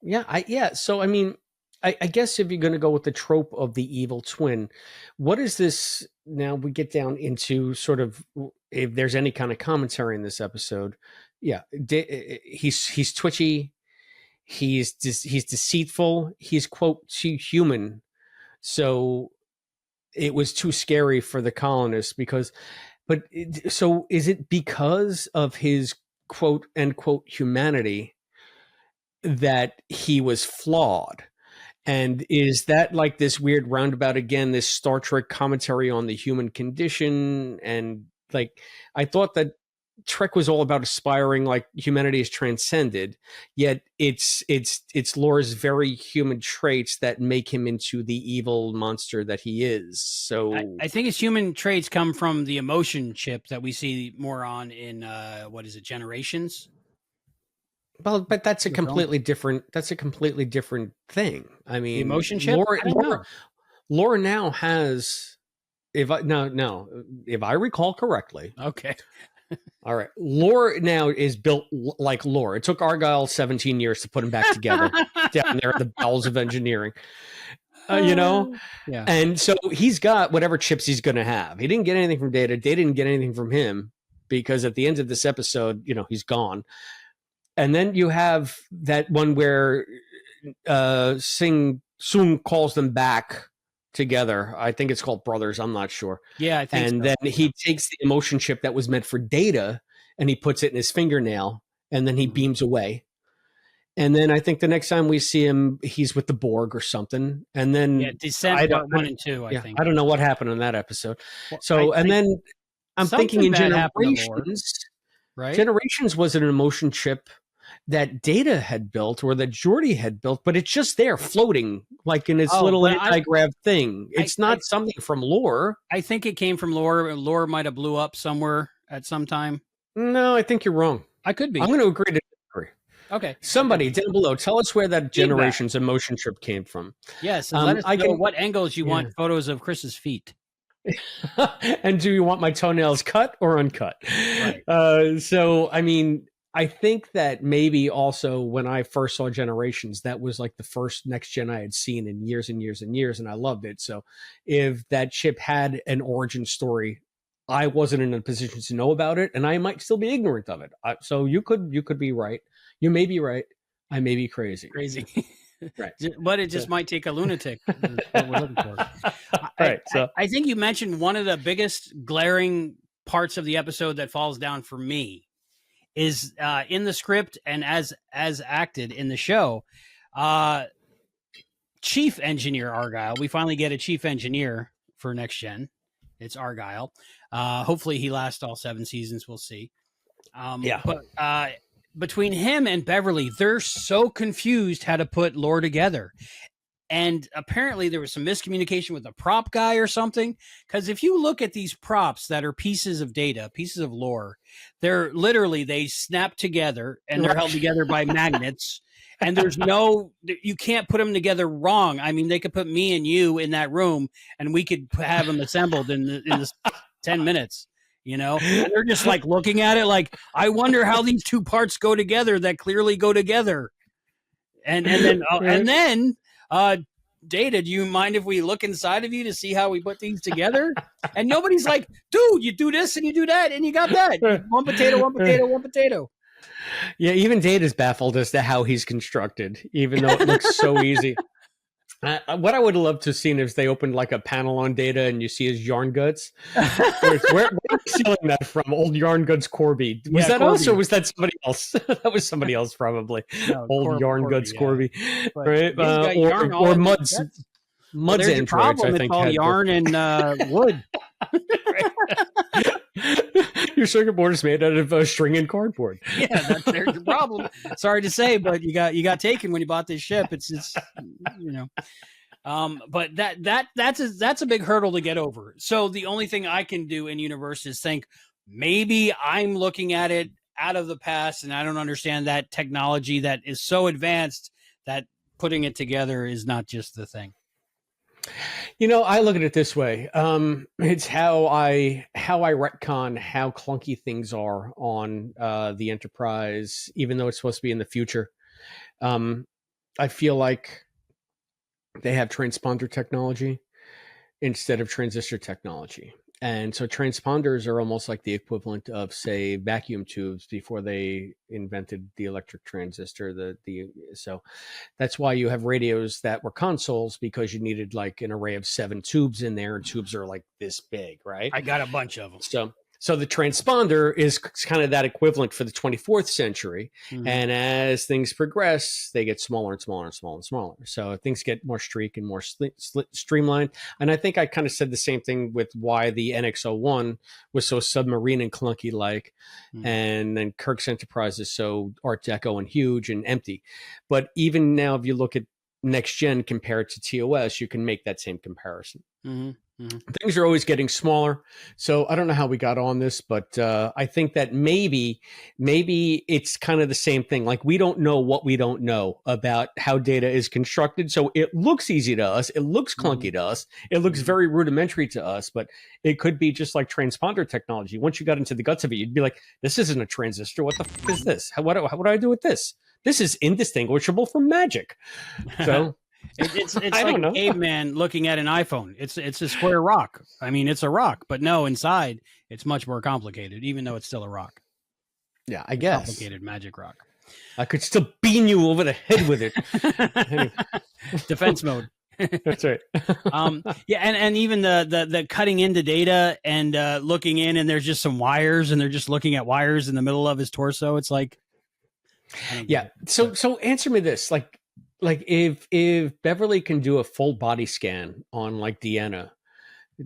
Yeah. So I mean, I guess if you're going to go with the trope of the evil twin, what is this? Now we get down into sort of if there's any kind of commentary in this episode. Yeah, he's twitchy. He's deceitful. He's quote too human. So it was too scary for the colonists so is it because of his quote unquote humanity that he was flawed? And is that like this weird roundabout again, this Star Trek commentary on the human condition? And like, I thought that Trek was all about aspiring, like humanity is transcended, yet it's Lore's very human traits that make him into the evil monster that he is. So I think his human traits come from the emotion chip that we see more on in what is it, Generations? well, but that's a The film? completely different. That's a completely different thing. I mean, The emotion chip. I don't know. Laura now has, if I recall correctly. Okay. All right, Laura now is built like Laura. It took Argyle 17 years to put him back together down there at the bowels of engineering. Yeah. And so he's got whatever chips he's going to have. He didn't get anything from Data. Data didn't get anything from him because at the end of this episode, he's gone. And then you have that one where Sing Soon calls them back together. I think it's called Brothers. I'm not sure. Yeah, I think and so. Then he takes the emotion chip that was meant for Data and he puts it in his fingernail and then he beams away. And then I think the next time we see him, he's with the Borg or something. And then Descent part 1 and 2, I think. I don't know what happened in that episode. Well, then I'm thinking in Generations, right? Generations was an emotion chip that Data had built or that Geordi had built, but it's just there floating like in its little anti-grav thing. It's not something from Lore. I think it came from Lore. Lore might have blew up somewhere at some time. No, I think you're wrong. I could be. I'm going to agree to disagree. Okay. Somebody down below, tell us where that Generations emotion chip came from. Yes, and let us know what angles you want photos of Chris's feet. And do you want my toenails cut or uncut? Right. So, I mean, I think that maybe also when I first saw Generations, that was like the first next gen I had seen in years and years and years, and I loved it. So if that chip had an origin story, I wasn't in a position to know about it, and I might still be ignorant of it. So you could be right. You may be right. I may be crazy. Right. But it just might take a lunatic. Is what we're looking for. Right. I think you mentioned one of the biggest glaring parts of the episode that falls down for me is in the script and as acted in the show. Chief Engineer Argyle. We finally get a chief engineer for Next Gen. It's Argyle. Hopefully he lasts all 7 seasons. We'll see. But between him and Beverly, they're so confused how to put Lore together. And apparently there was some miscommunication with the prop guy or something. Because if you look at these props that are pieces of data, pieces of lore, they're literally, they snap together and they're held together by magnets. And there's you can't put them together wrong. I mean, they could put me and you in that room and we could have them assembled in this 10 minutes. And they're just like looking at it like, I wonder how these two parts go together that clearly go together. And then Data, do you mind if we look inside of you to see how we put these together? And nobody's like, dude, you do this and you do that and you got that. One potato, one potato, one potato. Yeah, even Data's baffled as to how he's constructed, even though it looks so easy. What I would love to have seen is they opened like a panel on Data and you see his yarn guts. Where are you stealing that from? Old yarn guts Corby. Was that Corby. Us or was that somebody else? That was somebody else probably. No, old yarn guts Corby. Right? Or Muds. Muds and problem. I think it's all yarn and wood. Your circuit board is made out of string and cardboard. Yeah, there's the problem. Sorry to say, but you got taken when you bought this ship. It's but that's a big hurdle to get over. So the only thing I can do in universe is think maybe I'm looking at it out of the past, and I don't understand that technology that is so advanced that putting it together is not just the thing. You know, I look at it this way. It's how I retcon how clunky things are on the Enterprise, even though it's supposed to be in the future. I feel like they have transponder technology instead of transistor technology. And so transponders are almost like the equivalent of, say, vacuum tubes before they invented the electric transistor. So that's why you have radios that were consoles, because you needed like an array of 7 tubes in there, and tubes are like this big, right? I got a bunch of them. So the transponder is kind of that equivalent for the 24th century. Mm-hmm. And as things progress, they get smaller and smaller and smaller and smaller. So things get more streak and more streamlined. And I think I kind of said the same thing with why the NX-01 was so submarine and clunky like. Mm-hmm. And then Kirk's Enterprise is so Art Deco and huge and empty. But even now, if you look at next gen compared to TOS, you can make that same comparison. Mm-hmm. Mm-hmm. Things are always getting smaller. So I don't know how we got on this, but I think that maybe it's kind of the same thing. Like, we don't know what we don't know about how data is constructed. So it looks easy to us. It looks clunky to us. It looks very rudimentary to us, but it could be just like transponder technology. Once you got into the guts of it, you'd be like, this isn't a transistor. What the fuck is this? What do I do with this? This is indistinguishable from magic. So... It's like a caveman looking at an iPhone. It's a square rock. I mean, it's a rock, but no, inside it's much more complicated, even though it's still a rock. Yeah, I guess. Complicated magic rock. I could still beam you over the head with it. Defense mode. That's right. Yeah, and even the cutting into data and looking in, and there's just some wires, and they're just looking at wires in the middle of his torso. It's like, yeah. So answer me this, like if Beverly can do a full body scan on like Deanna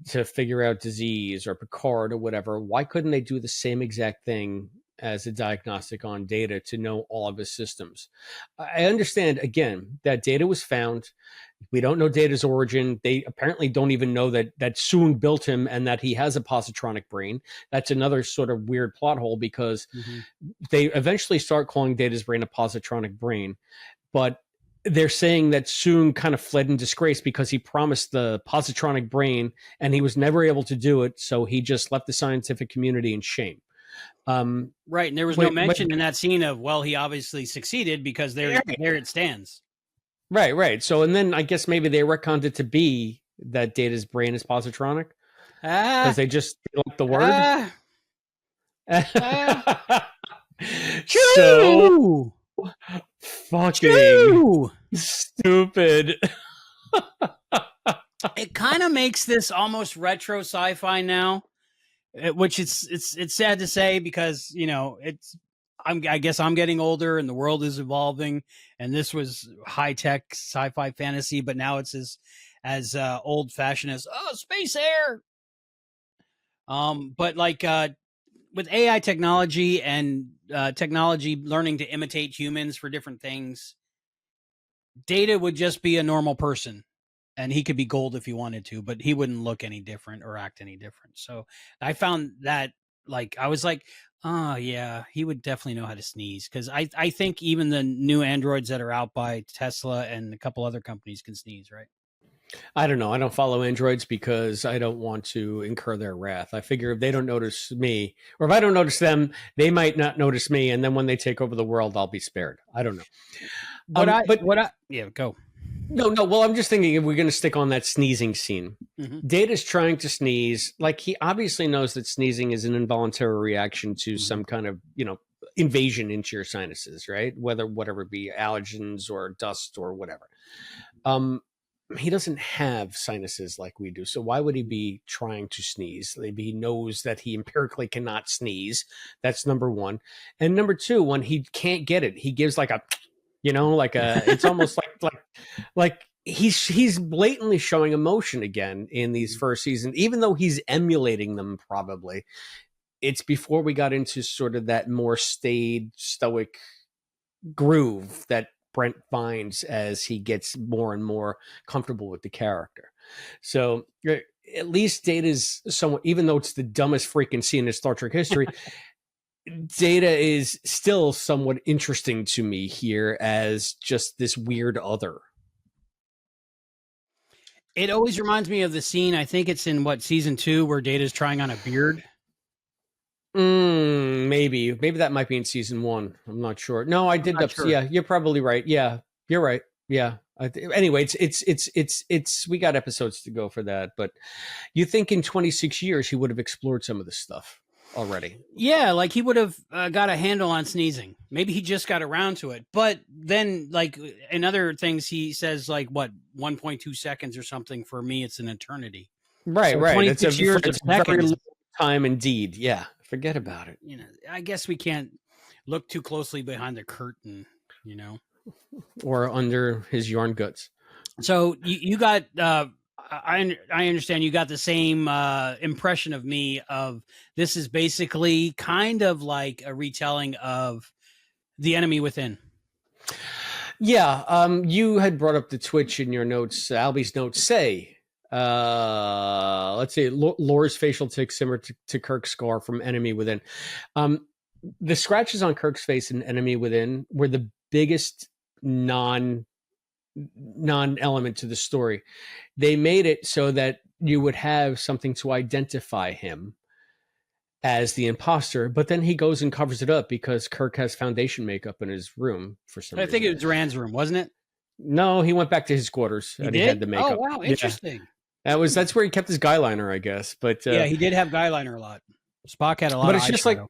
to figure out disease, or Picard or whatever, why couldn't they do the same exact thing as a diagnostic on Data to know all of his systems? I understand, again, that Data was found. We don't know Data's origin. They apparently don't even know that Soong built him and that he has a positronic brain. That's another sort of weird plot hole, because they eventually start calling Data's brain a positronic brain, but they're saying that Soong kind of fled in disgrace because he promised the positronic brain and he was never able to do it. So he just left the scientific community in shame. Right. And there was no mention in that scene of, well, he obviously succeeded, because there it stands. Right. So, and then I guess maybe they retconned it to be that Data's brain is positronic, because they just like the word. So fucking stupid. It kind of makes this almost retro sci-fi now, which it's sad to say, because, you know, I guess I'm getting older and the world is evolving, and this was high-tech sci-fi fantasy, but now it's as old-fashioned as space air. But like with AI technology and technology learning to imitate humans for different things, Data would just be a normal person, and he could be gold if he wanted to, but he wouldn't look any different or act any different. So I found that, like, I was like, oh yeah, he would definitely know how to sneeze, because I think even the new androids that are out by Tesla and a couple other companies can sneeze, right? I don't know. I don't follow androids because I don't want to incur their wrath. I figure if they don't notice me, or if I don't notice them, they might not notice me, and then when they take over the world, I'll be spared. I don't know. Yeah, go. No. Well, I'm just thinking, if we're going to stick on that sneezing scene, Data's trying to sneeze. Like, he obviously knows that sneezing is an involuntary reaction to some kind of, invasion into your sinuses, right? Whatever it be, allergens or dust or whatever. He doesn't have sinuses like we do. So why would he be trying to sneeze? Maybe he knows that he empirically cannot sneeze. That's number one. And number two, when he can't get it, he gives like a, it's almost like he's blatantly showing emotion again in these first seasons, even though he's emulating them probably. It's before we got into sort of that more staid, stoic groove that Brent finds as he gets more and more comfortable with the character. So at least Data's somewhat, even though it's the dumbest freaking scene in Star Trek history, Data is still somewhat interesting to me here as just this weird other. It always reminds me of the scene. I think it's in season 2 where Data's trying on a beard. Maybe that might be in season 1. I'm not sure. No, I did. Sure. Yeah, you're probably right. Yeah, you're right. Yeah. Anyway, it's we got episodes to go for that, but you think in 26 years he would have explored some of this stuff already? Yeah, like he would have got a handle on sneezing. Maybe he just got around to it. But then, like in other things, he says like 1.2 seconds or something. For me, it's an eternity. Right, so right. 26 years of seconds. Very long time indeed. Yeah, forget about it. You know, I guess we can't look too closely behind the curtain. You know, or under his yarn guts. So you got. I understand you got the same impression of me of this is basically kind of like a retelling of The Enemy Within. Yeah, you had brought up the Twitch in your notes. Albie's notes say, let's see, Lore's facial tick similar to Kirk's scar from Enemy Within. The scratches on Kirk's face in Enemy Within were the biggest non-element to the story. They made it so that you would have something to identify him as the imposter, but then he goes and covers it up because Kirk has foundation makeup in his room for some reason. I think it was Duran's room, wasn't it? No, he went back to his quarters and he had the makeup. Oh, wow, interesting. Yeah. That's where he kept his guy liner, I guess. But yeah, he did have guy liner a lot. Spock had a lot. But it's just like,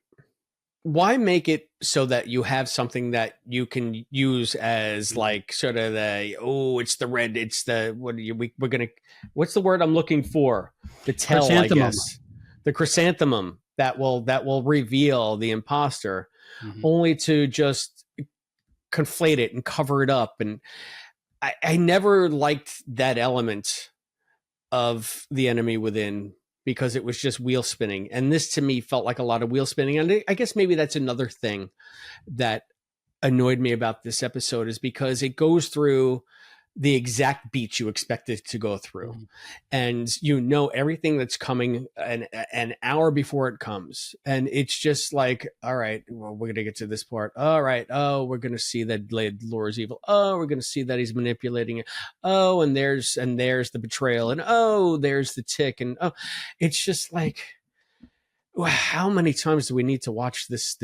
why make it so that you have something that you can use as like sort of it's the red, it's the what's the word I'm looking for? The tell, I guess. The chrysanthemum that will reveal the imposter, only to just conflate it and cover it up. And I never liked that element of The Enemy Within, because it was just wheel spinning. And this to me felt like a lot of wheel spinning. And I guess maybe that's another thing that annoyed me about this episode, is because it goes through the exact beats you expect it to go through. And you know everything that's coming an hour before it comes. And it's just like, all right, well, we're going to get to this part. All right. Oh, we're going to see that Lore's evil. Oh, we're going to see that he's manipulating it. Oh, and there's the betrayal. And oh, there's the tick. And oh, it's just like, how many times do we need to watch this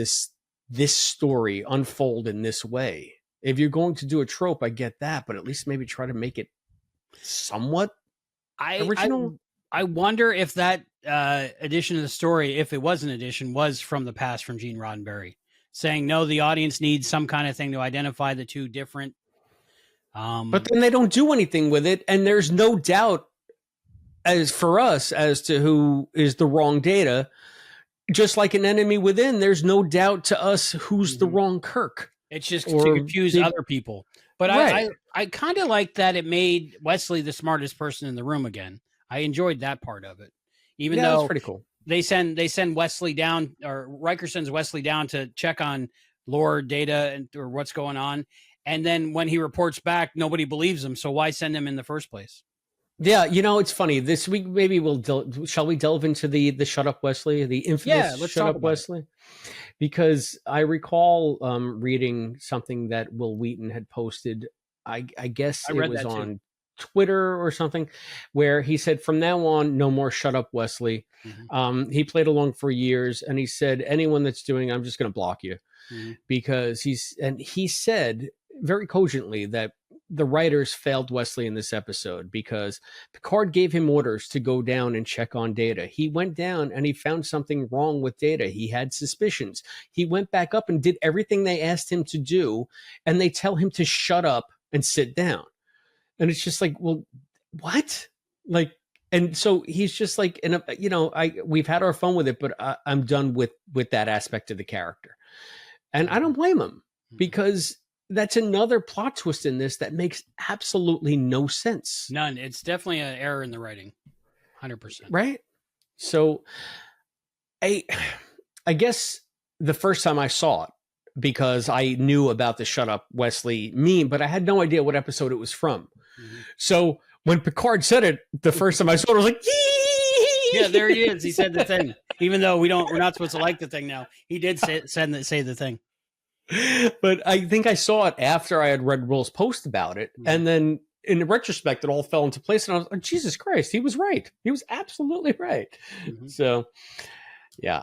story unfold in this way? If you're going to do a trope, I get that, but at least maybe try to make it somewhat original. I wonder if that edition of the story, if it was an edition, was from the past from Gene Roddenberry, saying, no, the audience needs some kind of thing to identify the two different. But then they don't do anything with it, and there's no doubt as for us as to who is the wrong Data. Just like an Enemy Within, there's no doubt to us who's the wrong Kirk. It's just to confuse other people. But right. I kind of like that it made Wesley the smartest person in the room again. I enjoyed that part of it. Even though that's pretty cool. They send Wesley down, or Riker sends Wesley down to check on Lore, Data, or what's going on. And then when he reports back, nobody believes him. So why send him in the first place? Yeah, it's funny. This week, maybe shall we delve into the Shut Up Wesley, the infamous Shut Up Wesley? Because I recall reading something that Will Wheaton had posted. I guess it was on Twitter or something, where he said, from now on, no more Shut Up Wesley. He played along for years, and he said, anyone that's doing, I'm just going to block you. Because he said very cogently that the writers failed Wesley in this episode because Picard gave him orders to go down and check on Data. He went down and he found something wrong with Data. He had suspicions. He went back up and did everything they asked him to do, and they tell him to shut up and sit down. And it's just like, well, what? Like, and so he's just like, we've had our fun with it, but I'm done with that aspect of the character. And I don't blame him, because that's another plot twist in this that makes absolutely no sense. None. It's definitely an error in the writing. 100%. Right? So I guess the first time I saw it, because I knew about the Shut Up Wesley meme, but I had no idea what episode it was from. So when Picard said it the first time I saw it, I was like, yeah, there he is. He said the thing. Even though we're not supposed to like the thing now. He did say the thing. But I think I saw it after I had read Will's post about it. Mm-hmm. And then in retrospect, it all fell into place. And I was like, Jesus Christ, he was right. He was absolutely right. Mm-hmm. So, yeah.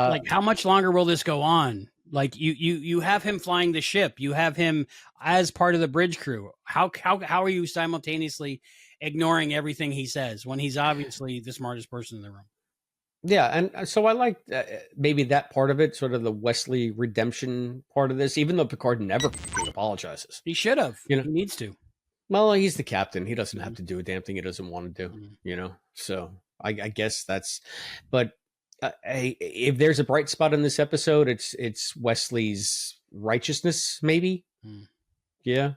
Like, how much longer will this go on? Like, you have him flying the ship. You have him as part of the bridge crew. How are you simultaneously ignoring everything he says when he's obviously the smartest person in the room? Yeah, and so I like maybe that part of it, sort of the Wesley redemption part of this, even though Picard never apologizes. He should have. You know, he needs to. Well, he's the captain. He doesn't have to do a damn thing he doesn't want to do. You know, so I guess that's. But if there's a bright spot in this episode, it's Wesley's righteousness, maybe. Yeah.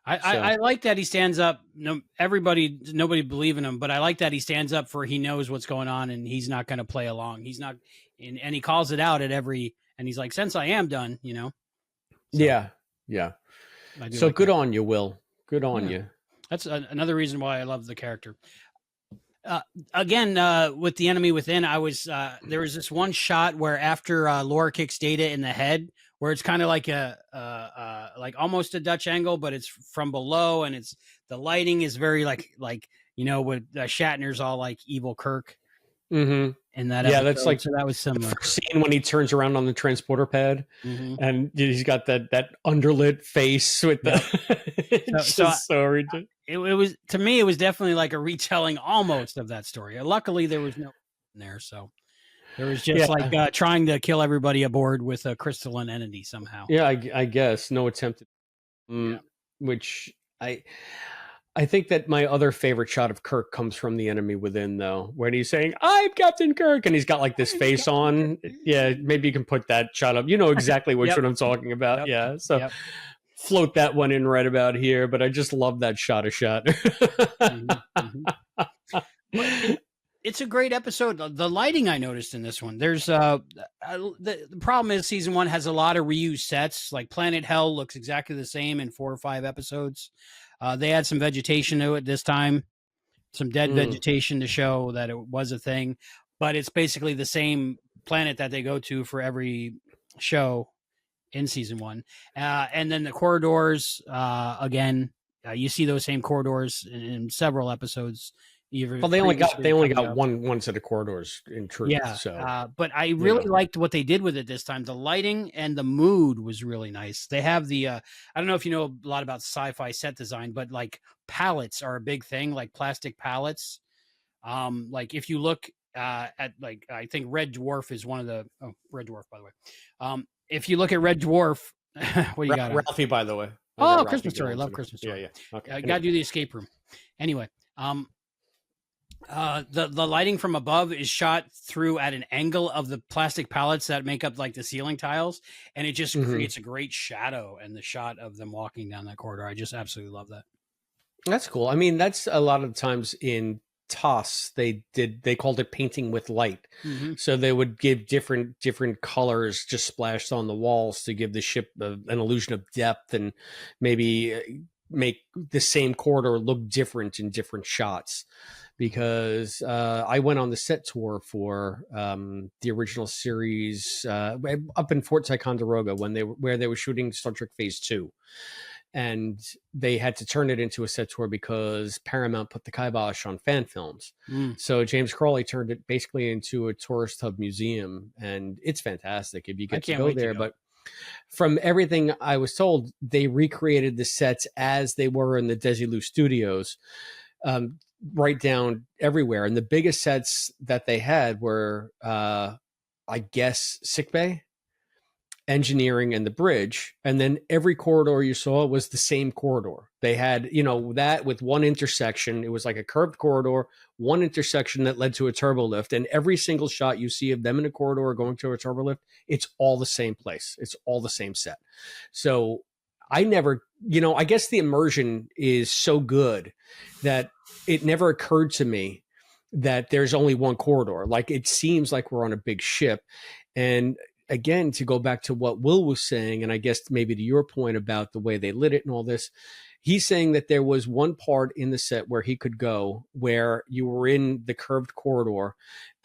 I like that he stands up. Nobody believe in him, but I like that he stands up for he knows what's going on and he's not going to play along. He's not, and he calls it out at every, and he's like, since I am done, you know? So, yeah. So like good on you, Will. Good on you. That's another reason why I love the character. Again, with the enemy within, I was there was this one shot where after Laura kicks Data in the head, where it's kind of like like almost a Dutch angle, but it's from below, and it's the lighting is very like you know, with Shatner's all like evil Kirk. Mm-hmm. And that that's like so that was similar. The first scene when he turns around on the transporter pad, and he's got that underlit face with the. It was, to me, it was definitely like a retelling almost of that story. Luckily, there was no in there, so there was just like trying to kill everybody aboard with a crystalline entity somehow. Yeah, I guess no attempt. Which I think that my other favorite shot of Kirk comes from the enemy within, though, when he's saying, I'm Captain Kirk, and he's got like this face on. Yeah, maybe you can put that shot up. You know exactly which one I'm talking about. Yeah, so float that one in right about here, but I just love that shot of Shatner. It's a great episode. The lighting I noticed in this one, there's the problem is season 1 has a lot of reused sets. Like Planet Hell looks exactly the same in 4 or 5 episodes. They had some vegetation to it this time, some dead vegetation to show that it was a thing, but it's basically the same planet that they go to for every show in season 1. And then the corridors, again, you see those same corridors in several episodes. Well, they only got one set of corridors in truth. Yeah. So, but I really liked what they did with it this time. The lighting and the mood was really nice. They have the I don't know if you know a lot about sci-fi set design, but like palettes are a big thing, like plastic palettes. Like if you look at like I think Red Dwarf is one of the Red Dwarf, by the way. If you look at Red Dwarf, what do you got? Ralphie, by the way. Christmas Story. I love Christmas Story. Yeah. Okay. I got to do the escape room. Anyway, the lighting from above is shot through at an angle of the plastic pallets that make up like the ceiling tiles, and it just creates a great shadow and the shot of them walking down that corridor. I just absolutely love that. That's cool. I mean, that's a lot of the times in TOS they called it painting with light. So they would give different colors just splashed on the walls to give the ship an illusion of depth and maybe make the same corridor look different in different shots. Because I went on the set tour for the original series up in Fort Ticonderoga where they were shooting Star Trek Phase 2. And they had to turn it into a set tour because Paramount put the kibosh on fan films. So James Crawley turned it basically into a tourist hub museum. And it's fantastic if you get to go there. But from everything I was told, they recreated the sets as they were in the Desilu studios. Right down everywhere. And the biggest sets that they had were, I guess, sickbay, engineering, and the bridge. And then every corridor you saw was the same corridor. They had, that with one intersection. It was like a curved corridor, one intersection that led to a turbo lift. And every single shot you see of them in a corridor going to a turbo lift, it's all the same place. It's all the same set. So I never, I guess the immersion is so good that it never occurred to me that there's only one corridor. Like it seems like we're on a big ship. And again, to go back to what Will was saying, and I guess maybe to your point about the way they lit it and all this, he's saying that there was one part in the set where he could go where you were in the curved corridor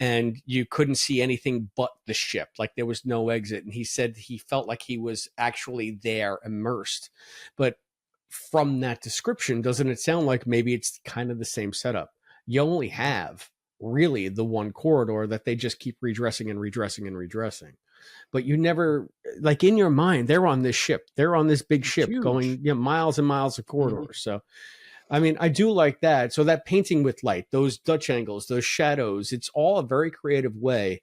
and you couldn't see anything but the ship. Like there was no exit. And he said he felt like he was actually there immersed. But from that description, doesn't it sound like maybe it's kind of the same setup? You only have really the one corridor that they just keep redressing and redressing and redressing. But you never, like in your mind, they're on this ship. They're on this big ship going miles and miles of corridors. So, I mean, I do like that. So that painting with light, those Dutch angles, those shadows, it's all a very creative way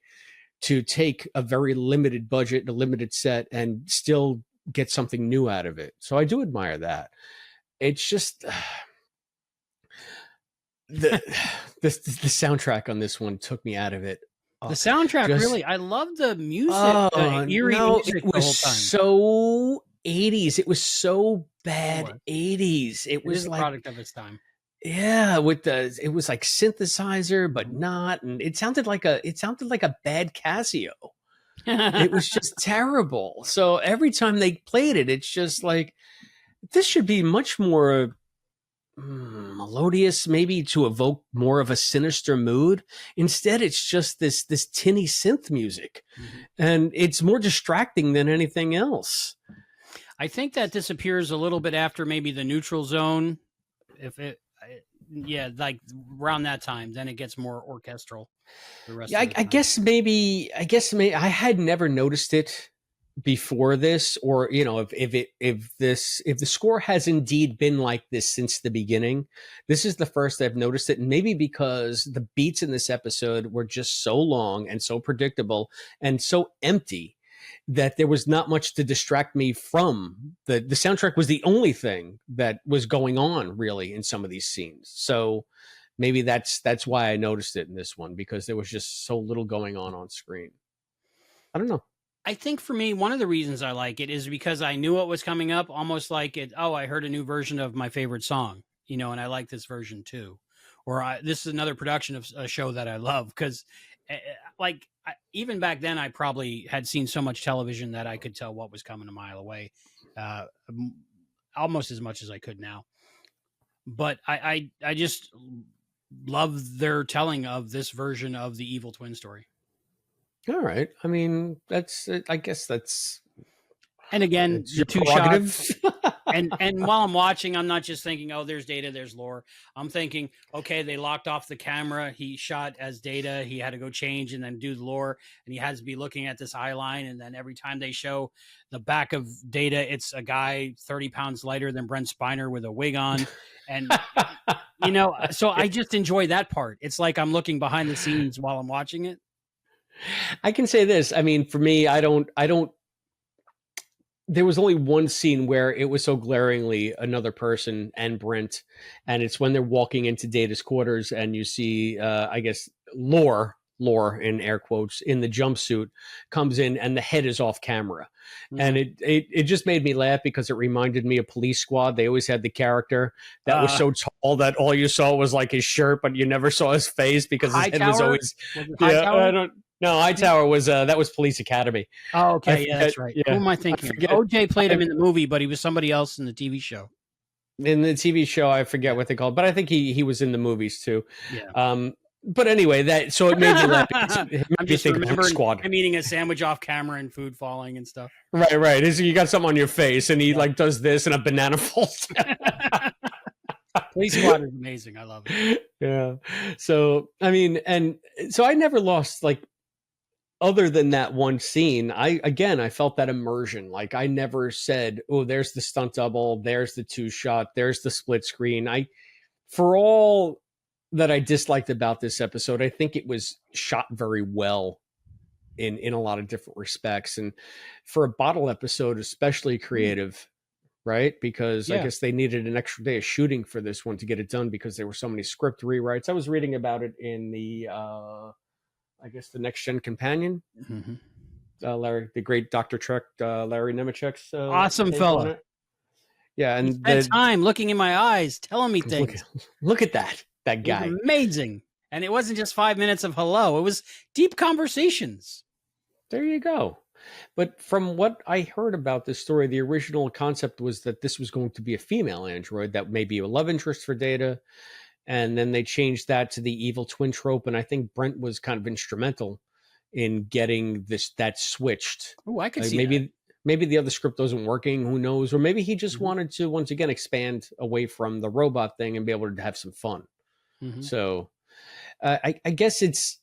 to take a very limited budget, a limited set, and still get something new out of it. So I do admire that. It's just the soundtrack on this one took me out of it. The soundtrack really, I love the music, eerie music it was the whole time. So 80s. It was so bad 80s. It was like a product of its time. Yeah, it was like synthesizer, but not, and it sounded like a bad Casio. It was just terrible. So every time they played it, it's just like, this should be much more melodious, maybe to evoke more of a sinister mood. Instead, it's just this tinny synth music, and it's more distracting than anything else. I think that disappears a little bit after maybe the neutral zone. Like around that time, then it gets more orchestral. The rest of the time. I guess maybe I had never noticed it before this, or if the score has indeed been like this since the beginning, this is the first I've noticed it. And maybe because the beats in this episode were just so long and so predictable and so empty that there was not much to distract me from the soundtrack. Was the only thing that was going on really in some of these scenes. So maybe that's why I noticed it in this one, because there was just so little going on screen. I don't know. I think for me, one of the reasons I like it is because I knew what was coming up, almost like it. Oh, I heard a new version of my favorite song, and I like this version too. Or this is another production of a show that I love, because even back then, I probably had seen so much television that I could tell what was coming a mile away, almost as much as I could now. But I just love their telling of this version of the Evil Twin story. All right. I mean, I guess that's. And again, the two shots. and while I'm watching, I'm not just thinking, oh, there's Data, there's Lore. I'm thinking, okay, they locked off the camera. He shot as Data. He had to go change and then do the Lore. And he has to be looking at this eye line. And then every time they show the back of Data, it's a guy 30 pounds lighter than Brent Spiner with a wig on. And, so I just enjoy that part. It's like I'm looking behind the scenes while I'm watching it. I can say this. I mean, for me, I don't, there was only one scene where it was so glaringly another person and Brent, and it's when they're walking into Data's quarters and you see, I guess, Lore in air quotes in the jumpsuit comes in and the head is off camera. Mm-hmm. And it just made me laugh because it reminded me of Police Squad. They always had the character that was so tall that all you saw was like his shirt, but you never saw his face because his head was always. No, Hightower was that was Police Academy. Oh, okay, yeah, that's right. Yeah. Who am I thinking? OJ played him in the movie, but he was somebody else in the TV show. In the TV show, I forget what they called, but I think he was in the movies too. Yeah. But anyway, so it made me laugh. I'm just remembering him eating a sandwich off camera and food falling and stuff. Right. You got something on your face, and he does this, and a banana falls down. Police Squad is amazing. I love it. Yeah. So I mean, and so I never lost other than that one scene, I felt that immersion. Like I never said, oh, there's the stunt double, there's the two shot, there's the split screen. For all that I disliked about this episode, I think it was shot very well in a lot of different respects. And for a bottle episode, especially creative, right? Because I guess they needed an extra day of shooting for this one to get it done because there were so many script rewrites. I was reading about it in the I guess the Next Gen Companion. Mm-hmm. Larry, the great Dr. Trek, Larry Nemechek's awesome fella. Yeah, and spent time looking in my eyes, telling me things. Look at that guy. Amazing. And it wasn't just 5 minutes of hello. It was deep conversations. There you go. But from what I heard about this story, the original concept was that this was going to be a female android that may be a love interest for Data, and then they changed that to the evil twin trope. And I think Brent was kind of instrumental in getting that switched. Oh, I could Like see that. maybe the other script wasn't working. Who knows? Or maybe he just wanted to once again expand away from the robot thing and be able to have some fun. So I guess it's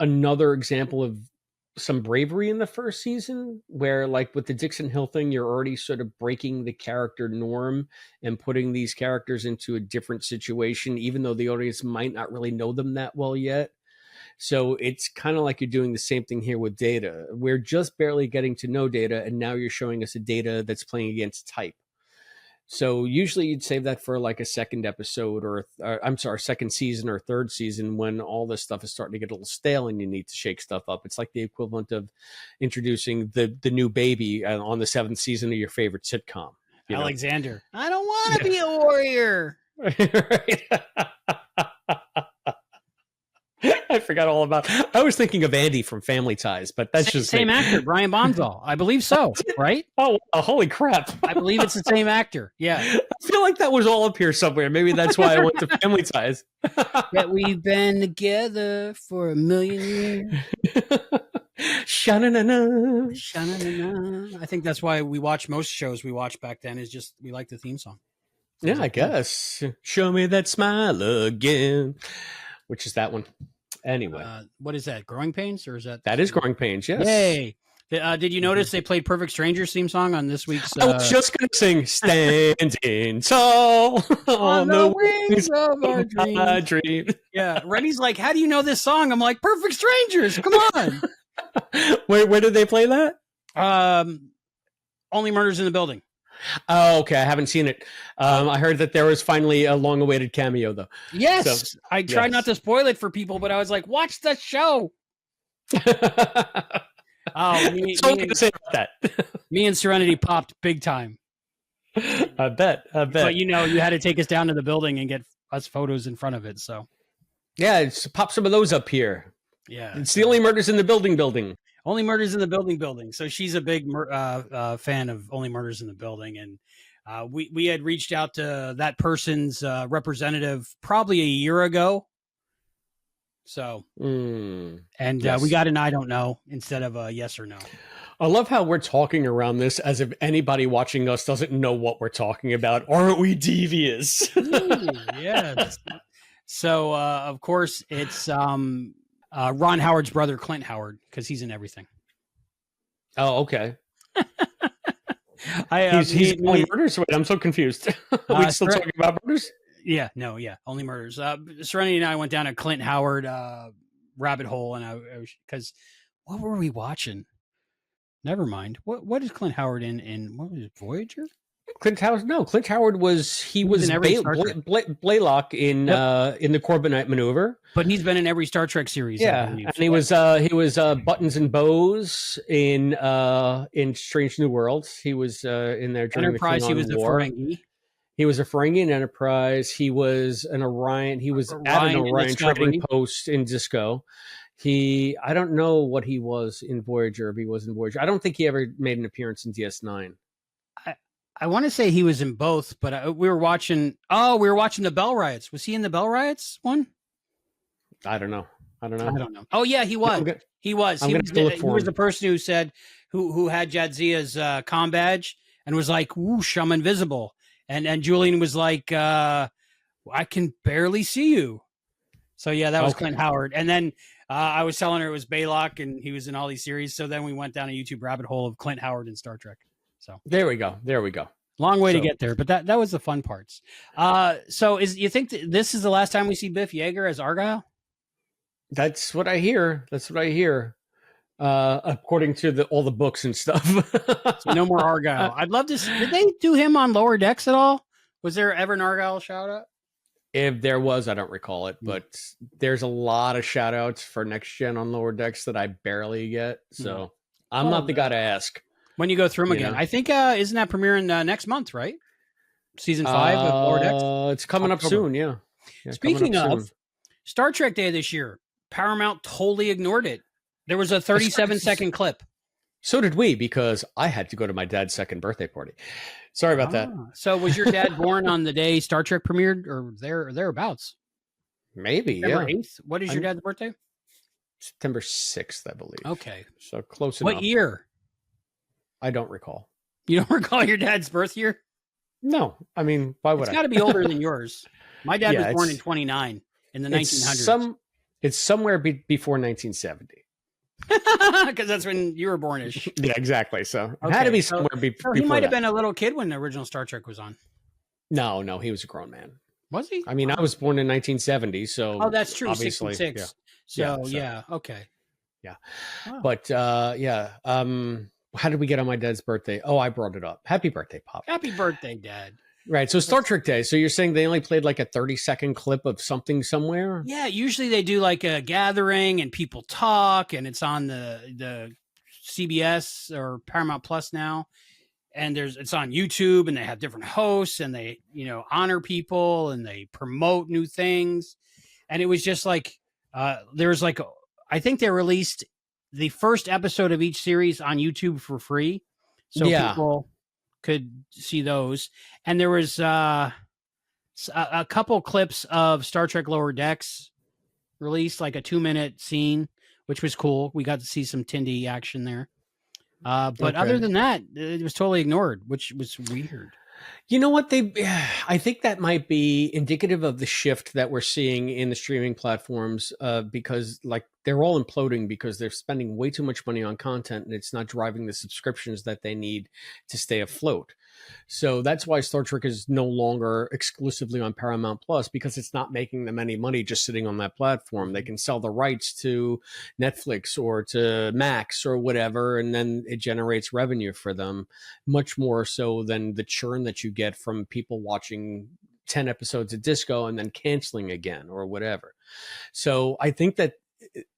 another example of some bravery in the first season, where like with the Dixon Hill thing, you're already sort of breaking the character norm and putting these characters into a different situation, even though the audience might not really know them that well yet. So it's kind of like you're doing the same thing here with Data. We're just barely getting to know Data, and now you're showing us a Data that's playing against type. So usually you'd save that for like a second episode or I'm sorry, second season or third season, when all this stuff is starting to get a little stale and you need to shake stuff up. It's like the equivalent of introducing the new baby on the seventh season of your favorite sitcom. Alexander, I don't want to be a warrior. Right. I forgot all about. I was thinking of Andy from Family Ties, but that's just same actor, Brian Bonzall. I believe so, right? Oh, holy crap! I believe it's the same actor. Yeah, I feel like that was all up here somewhere. Maybe that's why I went to Family Ties. That we've been together for a million years. Sha-na-na-na. Sha-na-na-na. I think that's why we watch most shows we watched back then. Is just we like the theme song. Yeah, I guess. Show me that smile again. Which is that one? Anyway, what is that? Growing Pains, or is that? That is Growing Pains. Yes. Yay! Did you notice they played Perfect Strangers theme song on this week's? I was just gonna sing "Standing Tall on the wings of our dream." Yeah, Rennie's like, "How do you know this song?" I'm like, "Perfect Strangers, come on." Where did they play that? Only Murders in the Building. Oh, okay. I haven't seen it. I heard that there was finally a long-awaited cameo, though. Yes, so, I tried not to spoil it for people, but I was like, "Watch the show." Say about that. Me and Serenity popped big time. I bet. But you had to take us down to the building and get us photos in front of it. So yeah, pop some of those up here. Yeah, it's the Only Murders in the Building. Only Murders in the Building. So she's a big fan of Only Murders in the Building, and we had reached out to that person's representative probably a year ago. So, yes. We got an I don't know instead of a yes or no. I love how we're talking around this as if anybody watching us doesn't know what we're talking about. Aren't we devious? Yes. So, of course, it's Ron Howard's brother, Clint Howard, because he's in everything. Oh, okay. He's Only Murders? Wait, I'm so confused. Are we still talking about murders? Yeah, no, yeah, Only Murders. Serenity and I went down a Clint Howard rabbit hole, and I because what were we watching? Never mind. What is Clint Howard in what was it, Voyager? Clint Howard was Blaylock in the Corbinite Maneuver. But he's been in every Star Trek series. Yeah, and he was Buttons and Bows in Strange New Worlds. He was in there during Enterprise. The Klingon he was War. a Ferengi. He was a Ferengi in Enterprise. He was an Orion. He was at an Orion trading post in Disco. I don't know what he was in Voyager. If he was in Voyager, I don't think he ever made an appearance in DS9. I want to say he was in both, but we were watching. Oh, we were watching the Bell Riots. Was he in the Bell Riots one? I don't know. Oh yeah, he was. He was. He was the person who said who had Jadzia's comm badge and was like, "Whoosh, I'm invisible." And Julian was like, "I can barely see you." So yeah, that was Clint Howard. And then I was telling her it was Baylock, and he was in all these series. So then we went down a YouTube rabbit hole of Clint Howard and Star Trek. So there we go. Long way to get there, but that was the fun parts. So you think this is the last time we see Biff Yeager as Argyle? That's what I hear. According to all the books and stuff. So no more Argyle. I'd love to see. Did they do him on Lower Decks at all? Was there ever an Argyle shout out? If there was, I don't recall it, but there's a lot of shout outs for Next Gen on Lower Decks that I barely get. So I'm not the guy to ask. When you go through them again. I think, isn't that premiering next month, right? Season 5 of Lower Decks? It's coming up soon, yeah. Speaking of Star Trek Day this year, Paramount totally ignored it. There was a 37-second clip So did we, because I had to go to my dad's second birthday party. Sorry about that. So was your dad born on the day Star Trek premiered, or thereabouts? Maybe, September yeah. 8th? What is your dad's birthday? September 6th, I believe. Okay. So close enough. What year? I don't recall. You don't recall your dad's birth year? No. I mean, why would It's I? got to be older than yours. My dad was born in 29 in the 1900s. It's somewhere before 1970. Because that's when you were bornish. Yeah, exactly. So it had to be somewhere before. He might have been a little kid when the original Star Trek was on. No, he was a grown man. Was he? I mean, I was born in 1970, so that's true. Obviously, 66. Yeah. Okay. Yeah. Wow. But how did we get on my dad's birthday? Oh, I brought it up. Happy birthday, Pop. Happy birthday, Dad. Right. So Star Trek Day. So you're saying they only played like a 30-second clip of something somewhere? Yeah, usually they do like a gathering and people talk, and it's on the CBS or Paramount Plus now. And it's on YouTube, and they have different hosts, and they, honor people, and they promote new things. And it was just like there's like, I think they released the first episode of each series on YouTube for free, so people could see those. And there was a couple clips of Star Trek Lower Decks released, like a 2-minute scene, which was cool. We got to see some Tindy action there. But other than that, it was totally ignored, which was weird. You know what? I think that might be indicative of the shift that we're seeing in the streaming platforms, because like they're all imploding because they're spending way too much money on content, and it's not driving the subscriptions that they need to stay afloat. So that's why Star Trek is no longer exclusively on Paramount Plus, because it's not making them any money just sitting on that platform. They can sell the rights to Netflix or to Max or whatever, and then it generates revenue for them, much more so than the churn that you get from people watching 10 episodes of Disco and then canceling again or whatever. So I think that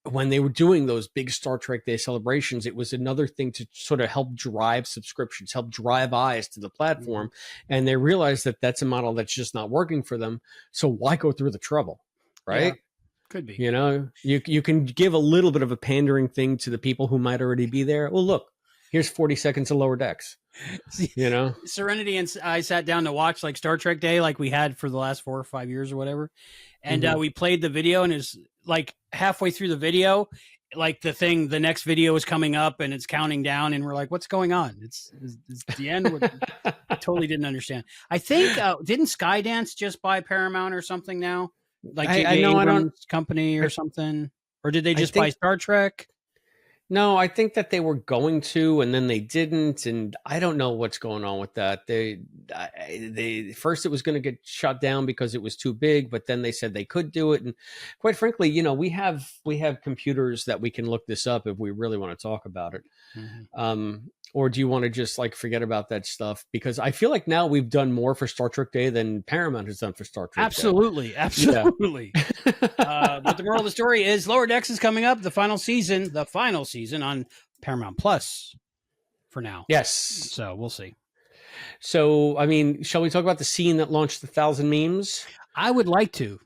when they were doing those big Star Trek Day celebrations, it was another thing to sort of help drive subscriptions, help drive eyes to the platform. And they realized that that's a model that's just not working for them. So why go through the trouble? Right. Yeah, could be. You can give a little bit of a pandering thing to the people who might already be there. Well, look, here's 40 seconds of Lower Decks. Serenity and I sat down to watch like Star Trek Day, like we had for the last 4 or 5 years or whatever. And we played the video, and it's like halfway through the video, like the next video is coming up and it's counting down, and we're like, what's going on? It's the end. I totally didn't understand. I think, didn't Skydance just buy Paramount or something now? Like I know Abrams company or something, or did they just buy Star Trek? No, I think that they were going to, and then they didn't, and I don't know what's going on with that. They first it was going to get shut down because it was too big, but then they said they could do it. And quite frankly, we have computers that we can look this up if we really want to talk about it. Or do you want to just like forget about that stuff? Because I feel like now we've done more for Star Trek Day than Paramount has done for Star Trek Day. Absolutely. But the moral of the story is Lower Decks is coming up, the final season on Paramount Plus for now. Yes. So we'll see. So, I mean, shall we talk about the scene that launched 1,000 memes? I would like to.